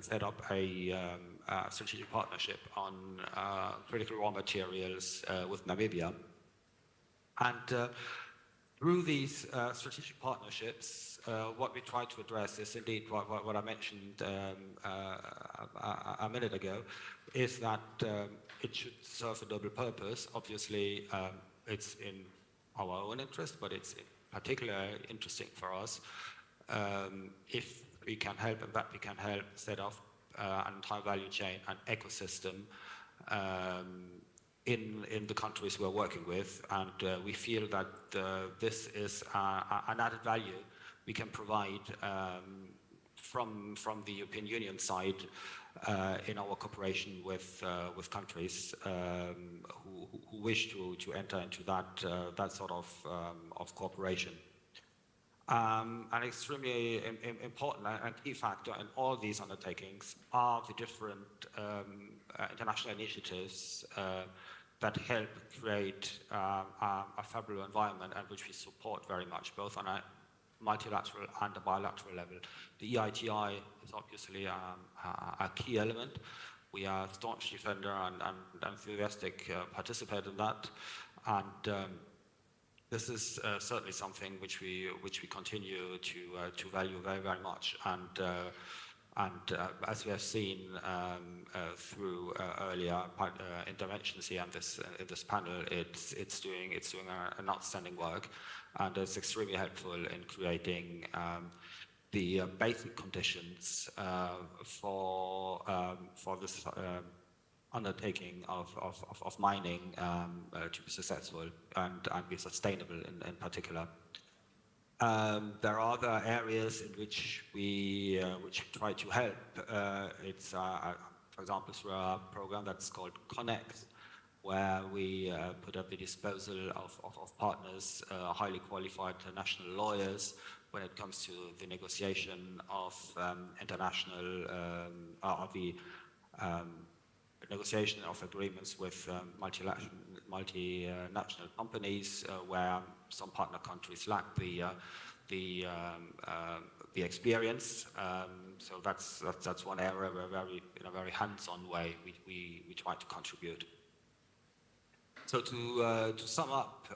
set up a strategic partnership on critical raw materials with Namibia. And through these strategic partnerships, what we try to address is indeed what I mentioned a minute ago, is that it should serve a double purpose. Obviously, it's in our own interest, but it's particularly interesting for us if we can help, and that we can help set up an entire value chain and ecosystem in the countries we're working with, and we feel that this is an added value we can provide from the European Union side in our cooperation with countries who wish to enter into that sort of cooperation. An extremely important and key factor in all these undertakings are the different international initiatives that help create a favorable environment and which we support very much, both on a multilateral and a bilateral level. The EITI is obviously a key element. We are a staunch defender and enthusiastic participant in that, and this is certainly something which we continue to value very, very much. And as we have seen through earlier interventions here in this panel, it's doing an outstanding work, and it's extremely helpful in creating the basic conditions for this undertaking of mining to be successful and be sustainable in particular. There are other areas in which we try to help. It's, for example, through a program that's called Connect, where we put at the disposal of partners highly qualified national lawyers when it comes to the negotiation of international, negotiation of agreements with multinational companies where some partner countries lack the experience. So that's one area where in a very hands-on way we try to contribute. So to sum up,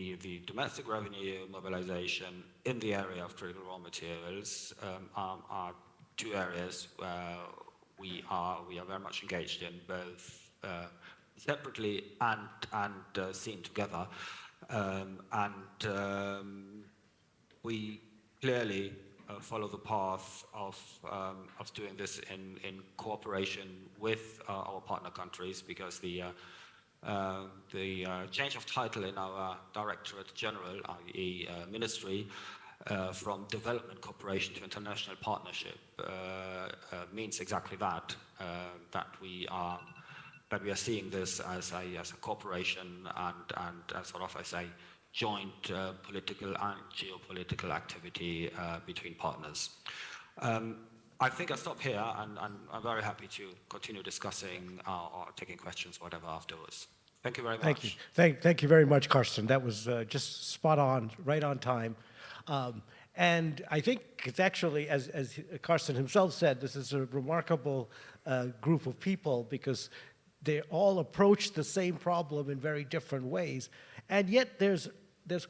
the domestic revenue mobilization in the area of critical raw materials are two areas where we are very much engaged in, both separately and seen together, and we clearly follow the path of doing this in cooperation with our partner countries, because the change of title in our Directorate General, i.e. Ministry, from development cooperation to international partnership means exactly that, that we are seeing this as a cooperation and sort of as a joint political and geopolitical activity between partners. I think I'll stop here, and I'm very happy to continue discussing or taking questions, whatever, afterwards. Thank you very much. Thank you. Thank you very much, Carsten. That was just spot on, right on time. And I think it's actually, as Carsten himself said, this is a remarkable group of people, because they all approach the same problem in very different ways, and yet there's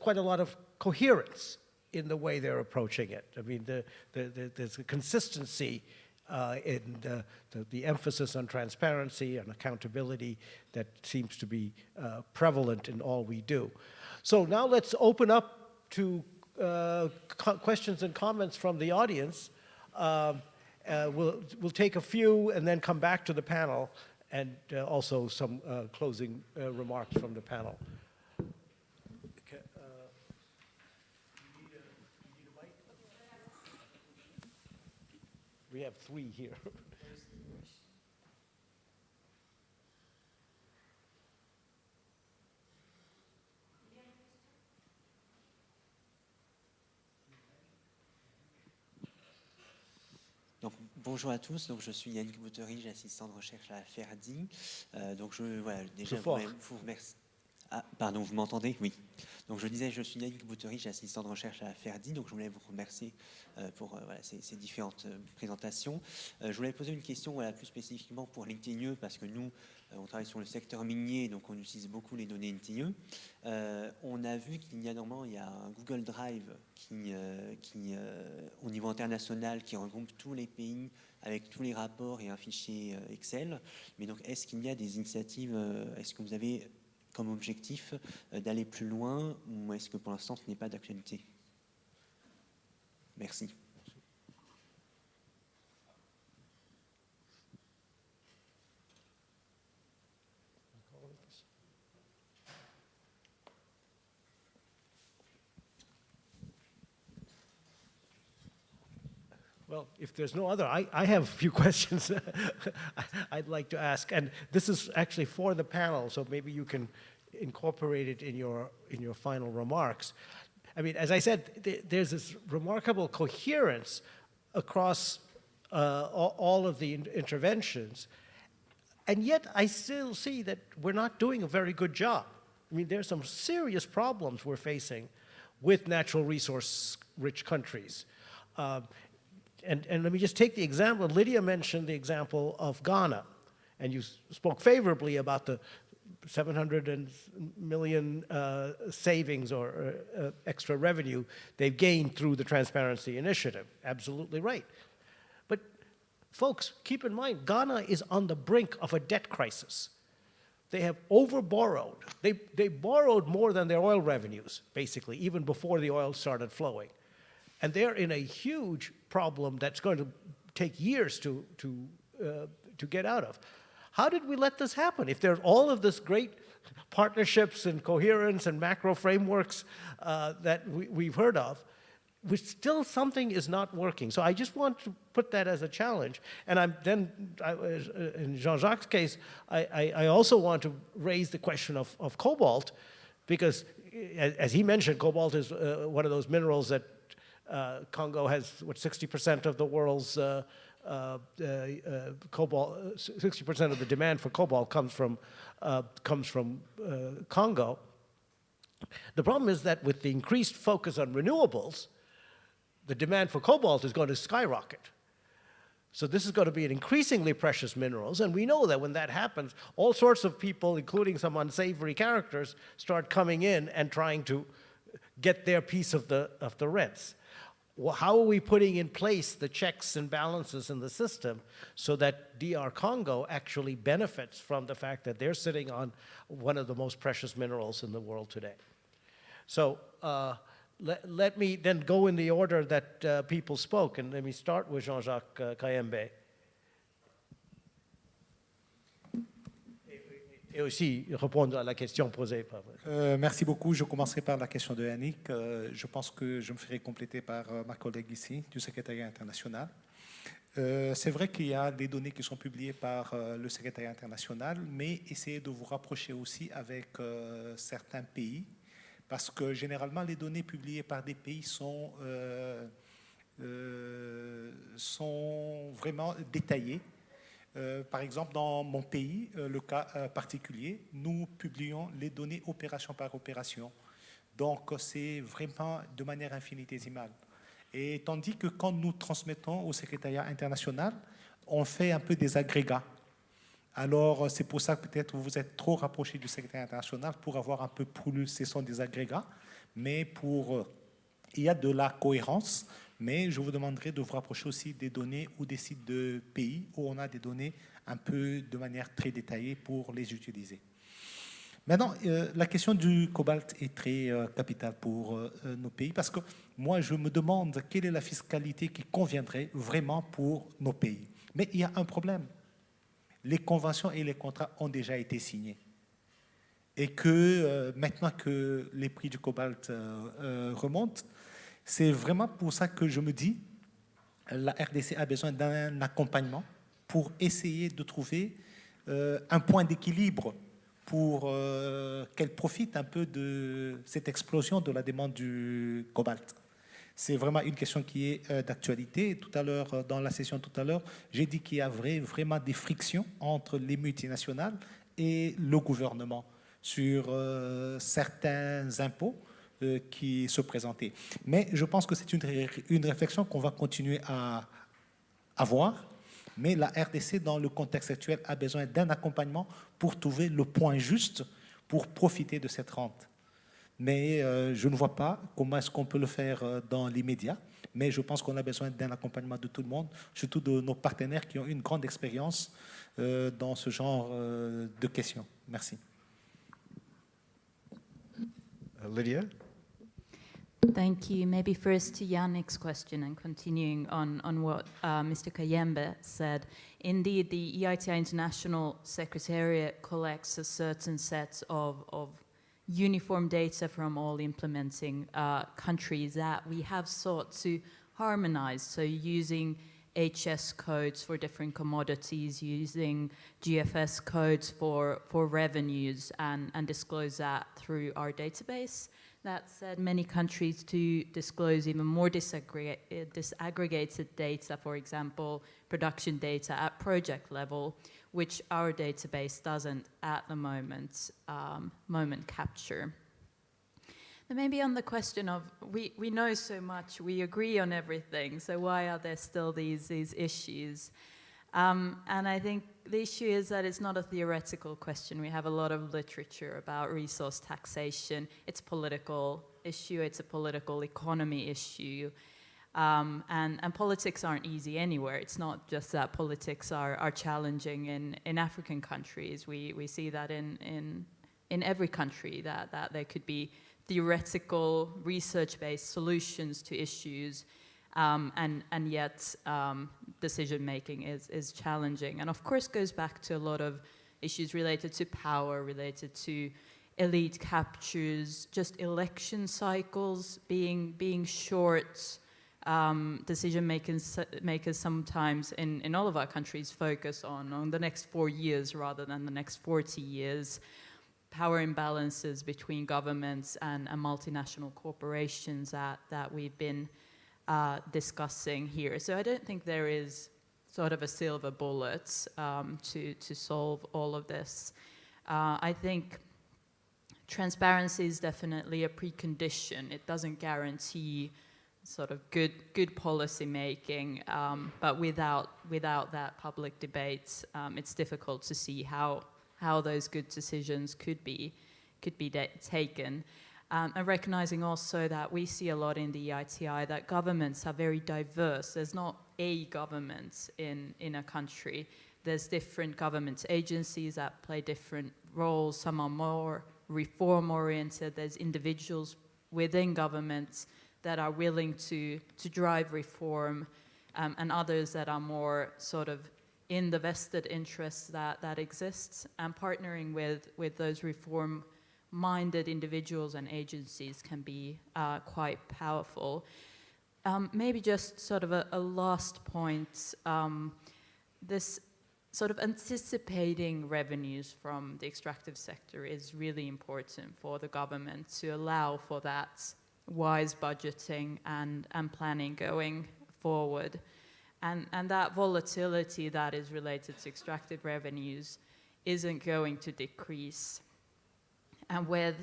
quite a lot of coherence in the way they're approaching it. I mean, there's a consistency in the emphasis on transparency and accountability that seems to be prevalent in all we do. So now let's open up to questions and comments from the audience. We'll take a few and then come back to the panel, and also some closing remarks from the panel. We have three here. Donc, bonjour à tous, donc je suis Yannick Boutery, assistant de recherche à Ferdi. Donc voilà, déjà vous remercie. Ah, pardon, vous m'entendez? Oui. Donc je disais, je suis Lyydia Kilpi, assistant de recherche à Ferdi, donc je voulais vous remercier pour voilà, ces différentes présentations. Je voulais poser une question voilà, plus spécifiquement pour l'NTIE, parce que nous, on travaille sur le secteur minier, donc on utilise beaucoup les données NTIE. On a vu qu'il y a normalement il y a un Google Drive qui au niveau international, qui regroupe tous les pays avec tous les rapports et un fichier Excel. Mais donc, est-ce qu'il y a des initiatives, est-ce que vous avez comme objectif d'aller plus loin, ou est-ce que pour l'instant ce n'est pas d'actualité? Merci. Well, if there's no other, I have a few questions I'd like to ask, and this is actually for the panel, so maybe you can incorporate it in your final remarks. I mean, as I said, there's this remarkable coherence across all of the interventions, and yet I still see that we're not doing a very good job. I mean, there's some serious problems we're facing with natural resource-rich countries. And let me just take the example. Lyydia mentioned the example of Ghana, and you spoke favorably about the 700 million savings or extra revenue they've gained through the Transparency Initiative. Absolutely right. But folks, keep in mind, Ghana is on the brink of a debt crisis. They have overborrowed. They borrowed more than their oil revenues, basically, even before the oil started flowing. And they're in a huge problem that's going to take years to get out of. How did we let this happen? If there's all of this great partnerships and coherence and macro frameworks that we've heard of, still something is not working. So I just want to put that as a challenge. And in Jean-Jaques' case, I also want to raise the question of cobalt, because as he mentioned, cobalt is one of those minerals that Congo has, 60% of the world's cobalt, 60% of the demand for cobalt comes from Congo. The problem is that with the increased focus on renewables, the demand for cobalt is going to skyrocket. So this is going to be an increasingly precious minerals, and we know that when that happens, all sorts of people, including some unsavory characters, start coming in and trying to get their piece of the rents. Well, how are we putting in place the checks and balances in the system so that DR Congo actually benefits from the fact that they're sitting on one of the most precious minerals in the world today? So let me then go in the order that people spoke, and let me start with Jean-Jaques Kayembe. Et aussi répondre à la question posée par... Merci beaucoup. Je commencerai par la question de Yannick. Je pense que je me ferai compléter par ma collègue ici, du secrétariat international. C'est vrai qu'il y a des données qui sont publiées par le secrétariat international, mais essayez de vous rapprocher aussi avec certains pays, parce que généralement les données publiées par des pays sont vraiment détaillées. Par exemple, dans mon pays, le cas particulier, nous publions les données opération par opération. Donc, c'est vraiment de manière infinitésimale. Et tandis que quand nous transmettons au secrétariat international, on fait un peu des agrégats. Alors, c'est pour ça que peut-être vous êtes trop rapproché du secrétariat international pour avoir un peu plus, ce sont des agrégats, mais il y a de la cohérence. Mais je vous demanderai de vous rapprocher aussi des données ou des sites de pays où on a des données un peu de manière très détaillée pour les utiliser. Maintenant, la question du cobalt est très capitale pour nos pays, parce que moi, je me demande quelle est la fiscalité qui conviendrait vraiment pour nos pays. Mais il y a un problème. Les conventions et les contrats ont déjà été signés. Et que maintenant que les prix du cobalt remontent, c'est vraiment pour ça que je me dis la RDC a besoin d'un accompagnement pour essayer de trouver un point d'équilibre pour qu'elle profite un peu de cette explosion de la demande du cobalt. C'est vraiment une question qui est d'actualité. Tout à l'heure, dans la session tout à l'heure, j'ai dit qu'il y a vraiment des frictions entre les multinationales et le gouvernement sur certains impôts qui se présentaient. Mais je pense que c'est une réflexion qu'on va continuer à avoir. Mais la RDC, dans le contexte actuel, a besoin d'un accompagnement pour trouver le point juste pour profiter de cette rente. Mais je ne vois pas comment est-ce qu'on peut le faire dans l'immédiat. Mais je pense qu'on a besoin d'un accompagnement de tout le monde, surtout de nos partenaires qui ont une grande expérience dans ce genre de questions. Merci. Lyydia? Thank you. Maybe first to Yannick's question and continuing on what Mr. Kayembe said. Indeed, the EITI International Secretariat collects a certain set of uniform data from all implementing countries that we have sought to harmonized. So using HS codes for different commodities, using GFS codes for revenues, and disclose that through our database. That said, many countries do disclose even more disaggregated data, for example, production data at project level, which our database doesn't at the moment capture. And maybe on the question of, we know so much, we agree on everything, so why are there still these issues? And I think the issue is that it's not a theoretical question. We have a lot of literature about resource taxation. It's a political issue, it's a political economy issue. And politics aren't easy anywhere. It's not just that politics are challenging in African countries. We see that in every country, that there could be theoretical, research-based solutions to issues, and yet decision-making is challenging. And of course goes back to a lot of issues related to power, related to elite captures, just election cycles being short. Decision makers sometimes in all of our countries focus on the next 4 years rather than the next 40 years. Power imbalances between governments and multinational corporations that we've been discussing here. So I don't think there is sort of a silver bullet to solve all of this. I think transparency is definitely a precondition. It doesn't guarantee sort of good policy making, but without that public debate, it's difficult to see how those good decisions could be taken. And recognizing also that we see a lot in the EITI that governments are very diverse. There's not a government in a country. There's different government agencies that play different roles. Some are more reform-oriented. There's individuals within governments that are willing to drive reform, and others that are more sort of in the vested interests that exists, and partnering with those reform-minded individuals and agencies can be quite powerful. Maybe just sort of a last point, this sort of anticipating revenues from the extractive sector is really important for the government to allow for that wise budgeting and planning going forward. And that volatility that is related to extractive revenues isn't going to decrease. And with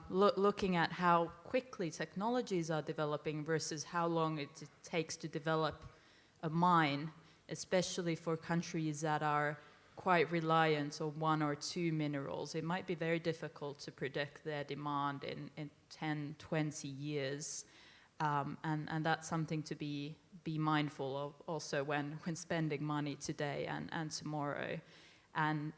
looking at how quickly technologies are developing versus how long it takes to develop a mine, especially for countries that are quite reliant on 1 or 2 minerals, it might be very difficult to predict their demand in 10, 20 years. And that's something to be mindful of also when spending money today and tomorrow. And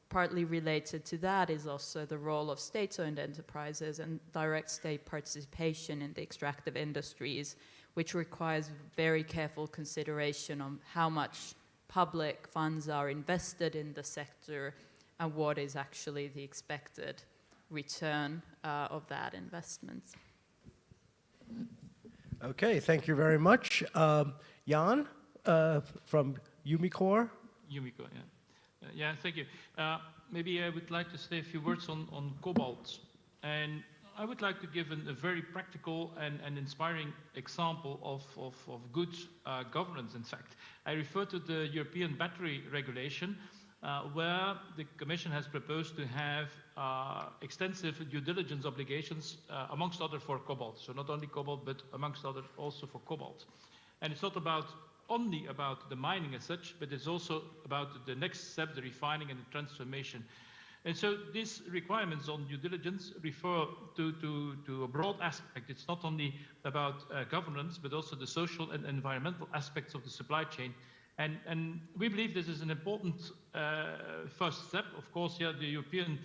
partly related to that is also the role of state-owned enterprises and direct state participation in the extractive industries, which requires very careful consideration on how much public funds are invested in the sector and what is actually the expected return of that investment. Okay, thank you very much. Jan from Umicore. Umicore, yeah. Yeah, thank you. Maybe I would like to say a few words on cobalt. And I would like to give a very practical and inspiring example of good governance, in fact. I refer to the European battery regulation, where the Commission has proposed to have extensive due diligence obligations, amongst other for cobalt. So not only cobalt, but amongst other also for cobalt. And it's not only about the mining as such, but it's also about the next step, the refining and the transformation. And so these requirements on due diligence refer to a broad aspect. It's not only about governance, but also the social and environmental aspects of the supply chain. And we believe this is an important first step. Of course, yeah, the European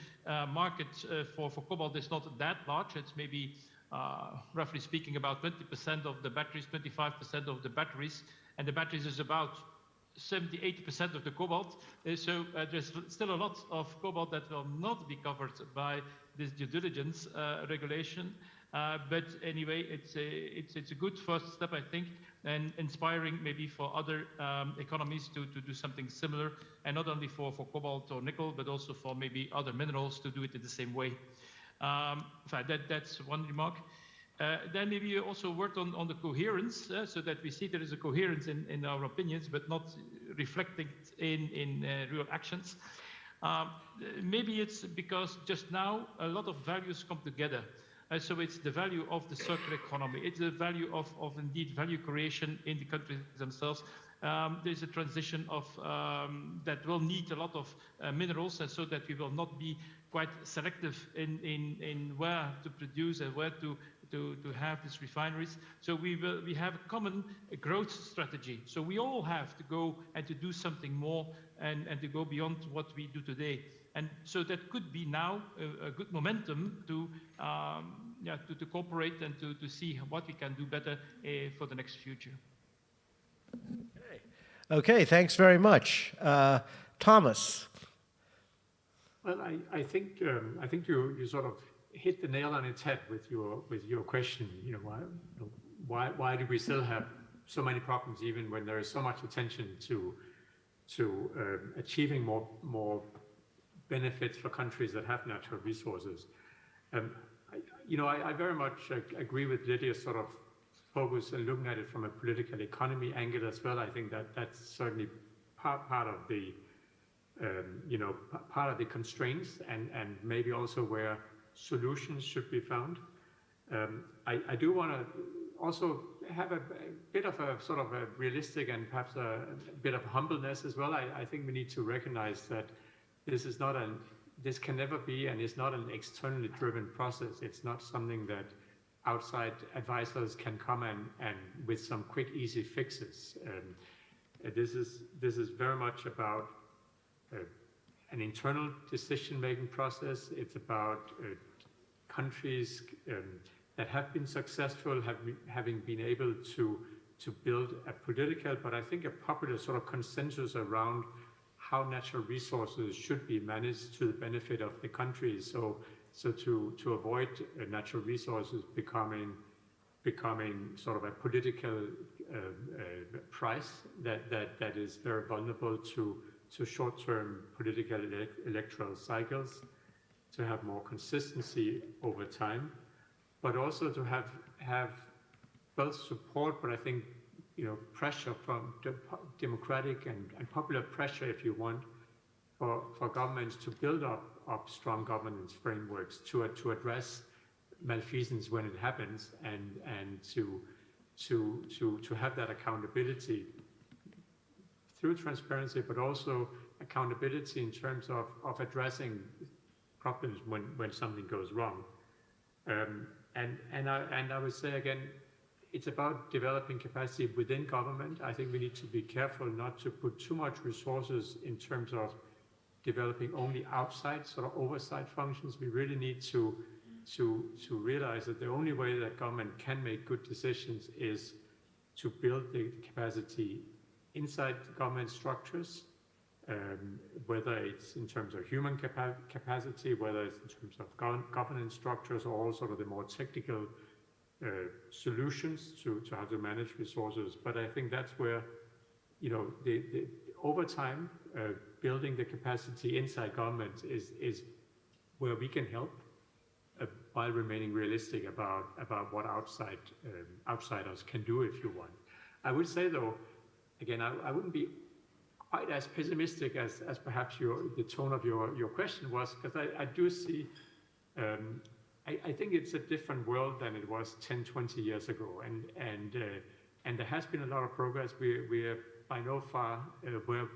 market for cobalt is not that large. It's maybe, roughly speaking, about 20% of the batteries, 25% of the batteries. And the batteries is about 70–80% of the cobalt. So there's still a lot of cobalt that will not be covered by this due diligence regulation. But anyway, it's a good first step, I think, and inspiring maybe for other economies to do something similar, and not only for cobalt or nickel, but also for maybe other minerals to do it in the same way. That's one remark. Then maybe you also worked on the coherence, so that we see there is a coherence in our opinions, but not reflected in real actions. Maybe it's because just now a lot of values come together. So it's the value of the circular economy. It's the value of indeed value creation in the countries themselves. There's a transition of that will need a lot of minerals, and so that we will not be quite selective in where to produce and where to have these refineries. So we have a common growth strategy. So we all have to go and to do something more and to go beyond what we do today. And so that could be now a good momentum to cooperate and to see what we can do better for the next future. Okay, thanks very much. Thomas. Well, I think you sort of hit the nail on its head with your question. Why do we still have so many problems even when there is so much attention to achieving more benefits for countries that have natural resources? I very much agree with Lyydia's sort of focus and looking at it from a political economy angle as well. I think that's certainly part of the part of the constraints and maybe also where solutions should be found. I do want to also have a bit of a sort of a realistic and perhaps a bit of humbleness as well. I think we need to recognize that this can never be and is not an externally driven process. It's not something that outside advisors can come and with some quick, easy fixes. This is very much about an internal decision-making process. It's about countries that have been successful, having been able to build a political, but I think a popular sort of consensus around how natural resources should be managed to the benefit of the countries. So to avoid natural resources becoming sort of a political price that is very vulnerable to short-term political electoral cycles, to have more consistency over time, but also to have both support, but I think pressure from democratic and popular pressure, if you want, for governments to build up strong governance frameworks to address malfeasance when it happens, and to have that accountability through transparency, but also accountability in terms of addressing problems when something goes wrong. And I would say again, it's about developing capacity within government. I think we need to be careful not to put too much resources in terms of developing only outside sort of oversight functions. We really need to realize that the only way that government can make good decisions is to build the capacity inside government structures, whether it's in terms of human capacity, whether it's in terms of governance structures, or sort of the more technical solutions to how to manage resources. But I think that's where, over time, building the capacity inside government is where we can help, while remaining realistic about what outsiders can do, if you want. I would say though, again, I wouldn't be quite as pessimistic as perhaps the tone of your question was, because I do see, I think it's a different world than it was 10, 20 years ago, and there has been a lot of progress. We are by no far where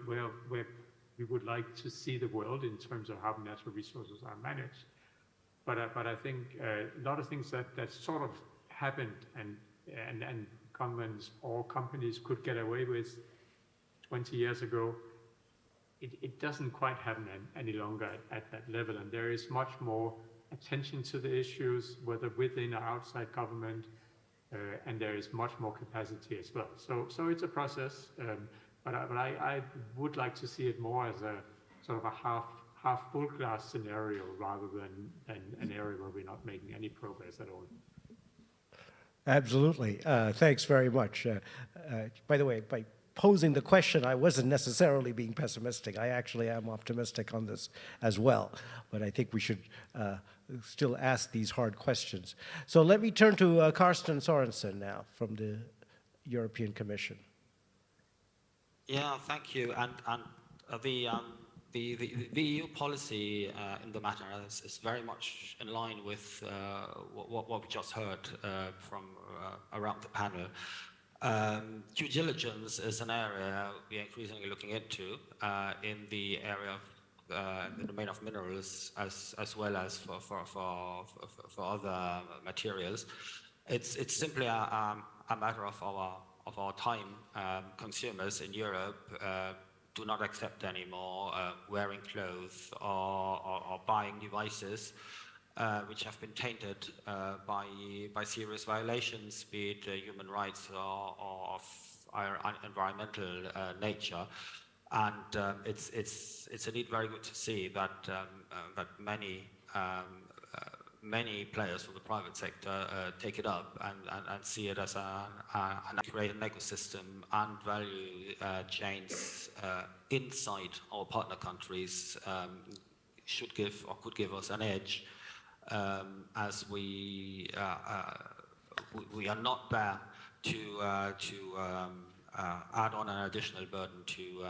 we would like to see the world in terms of how natural resources are managed. But I think a lot of things that sort of happened and governments or companies could get away with 20 years ago, it doesn't quite happen any longer at that level. And there is much more attention to the issues, whether within or outside government, and there is much more capacity as well. So it's a process, but I would like to see it more as a sort of a half full glass scenario rather than an area where we're not making any progress at all. Absolutely. Thanks very much. By the way, by posing the question, I wasn't necessarily being pessimistic. I actually am optimistic on this as well. But I think we should still ask these hard questions. So let me turn to Carsten Sorensen now from the European Commission. Yeah, thank you. And the EU policy in the matter is very much in line with what we just heard from around the panel. Due diligence is an area we are increasingly looking into in the area of the domain of minerals as well as for other materials. It's simply a matter of our time. Consumers in Europe do not accept anymore wearing clothes or buying devices which have been tainted by serious violations, be it human rights or of environmental nature. And it's indeed very good to see that that many players from the private sector take it up and see it as create an ecosystem and value chains inside our partner countries should give or could give us an edge, as we are not there to add on an additional burden to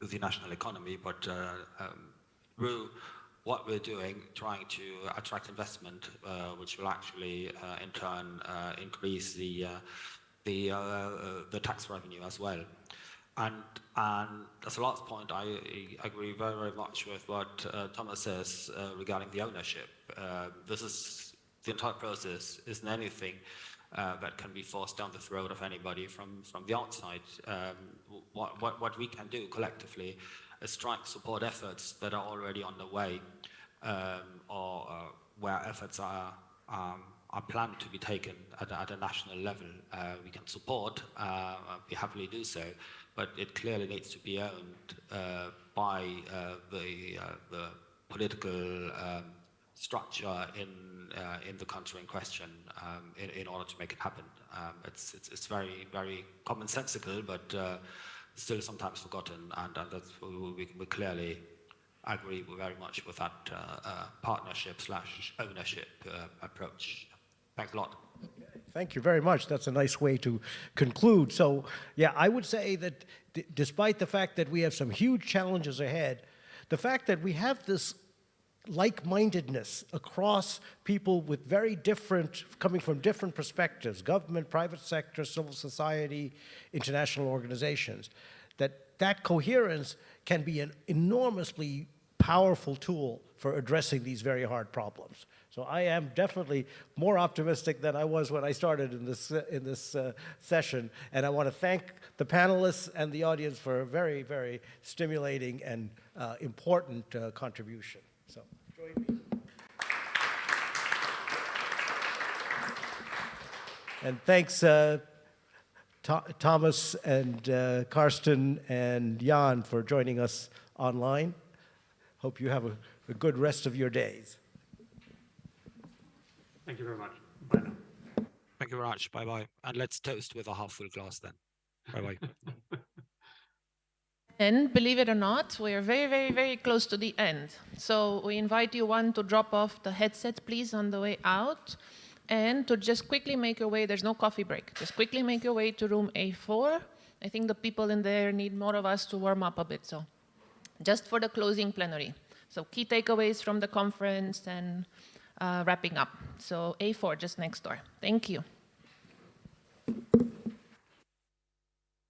the national economy, but through what we're doing, trying to attract investment, which will actually in turn increase the tax revenue as well. And as a last point, I agree very, very much with what Thomas says regarding the ownership. The entire process isn't anything that can be forced down the throat of anybody from the outside. What we can do collectively is try to support efforts that are already on the way, or where efforts are planned to be taken at a national level. We can support, we happily do so, but it clearly needs to be owned by the political structure in the country in question in order to make it happen. It's very, very commonsensical, but still sometimes forgotten, and that's, we clearly agree very much with that partnership/ownership approach. Thanks a lot. Thank you very much. That's a nice way to conclude. So, yeah, I would say that despite the fact that we have some huge challenges ahead, the fact that we have this like-mindedness across people with very different, coming from different perspectives, government, private sector, civil society, international organizations, that coherence can be an enormously powerful tool for addressing these very hard problems. So I am definitely more optimistic than I was when I started in this session, and I want to thank the panelists and the audience for a very, very stimulating and important contribution. So join me. And thanks, Thomas and Carsten and Jan for joining us online. Hope you have a good rest of your days. Thank you very much. Bye now. Thank you very much. Bye-bye. And let's toast with a half-full glass then. Bye-bye. And believe it or not, we are very, very, very close to the end. So we invite you, one, to drop off the headsets, please, on the way out, and to just quickly make your way. There's no coffee break. Just quickly make your way to room A4. I think the people in there need more of us to warm up a bit. So just for the closing plenary. So key takeaways from the conference and wrapping up. So A4, just next door. Thank you.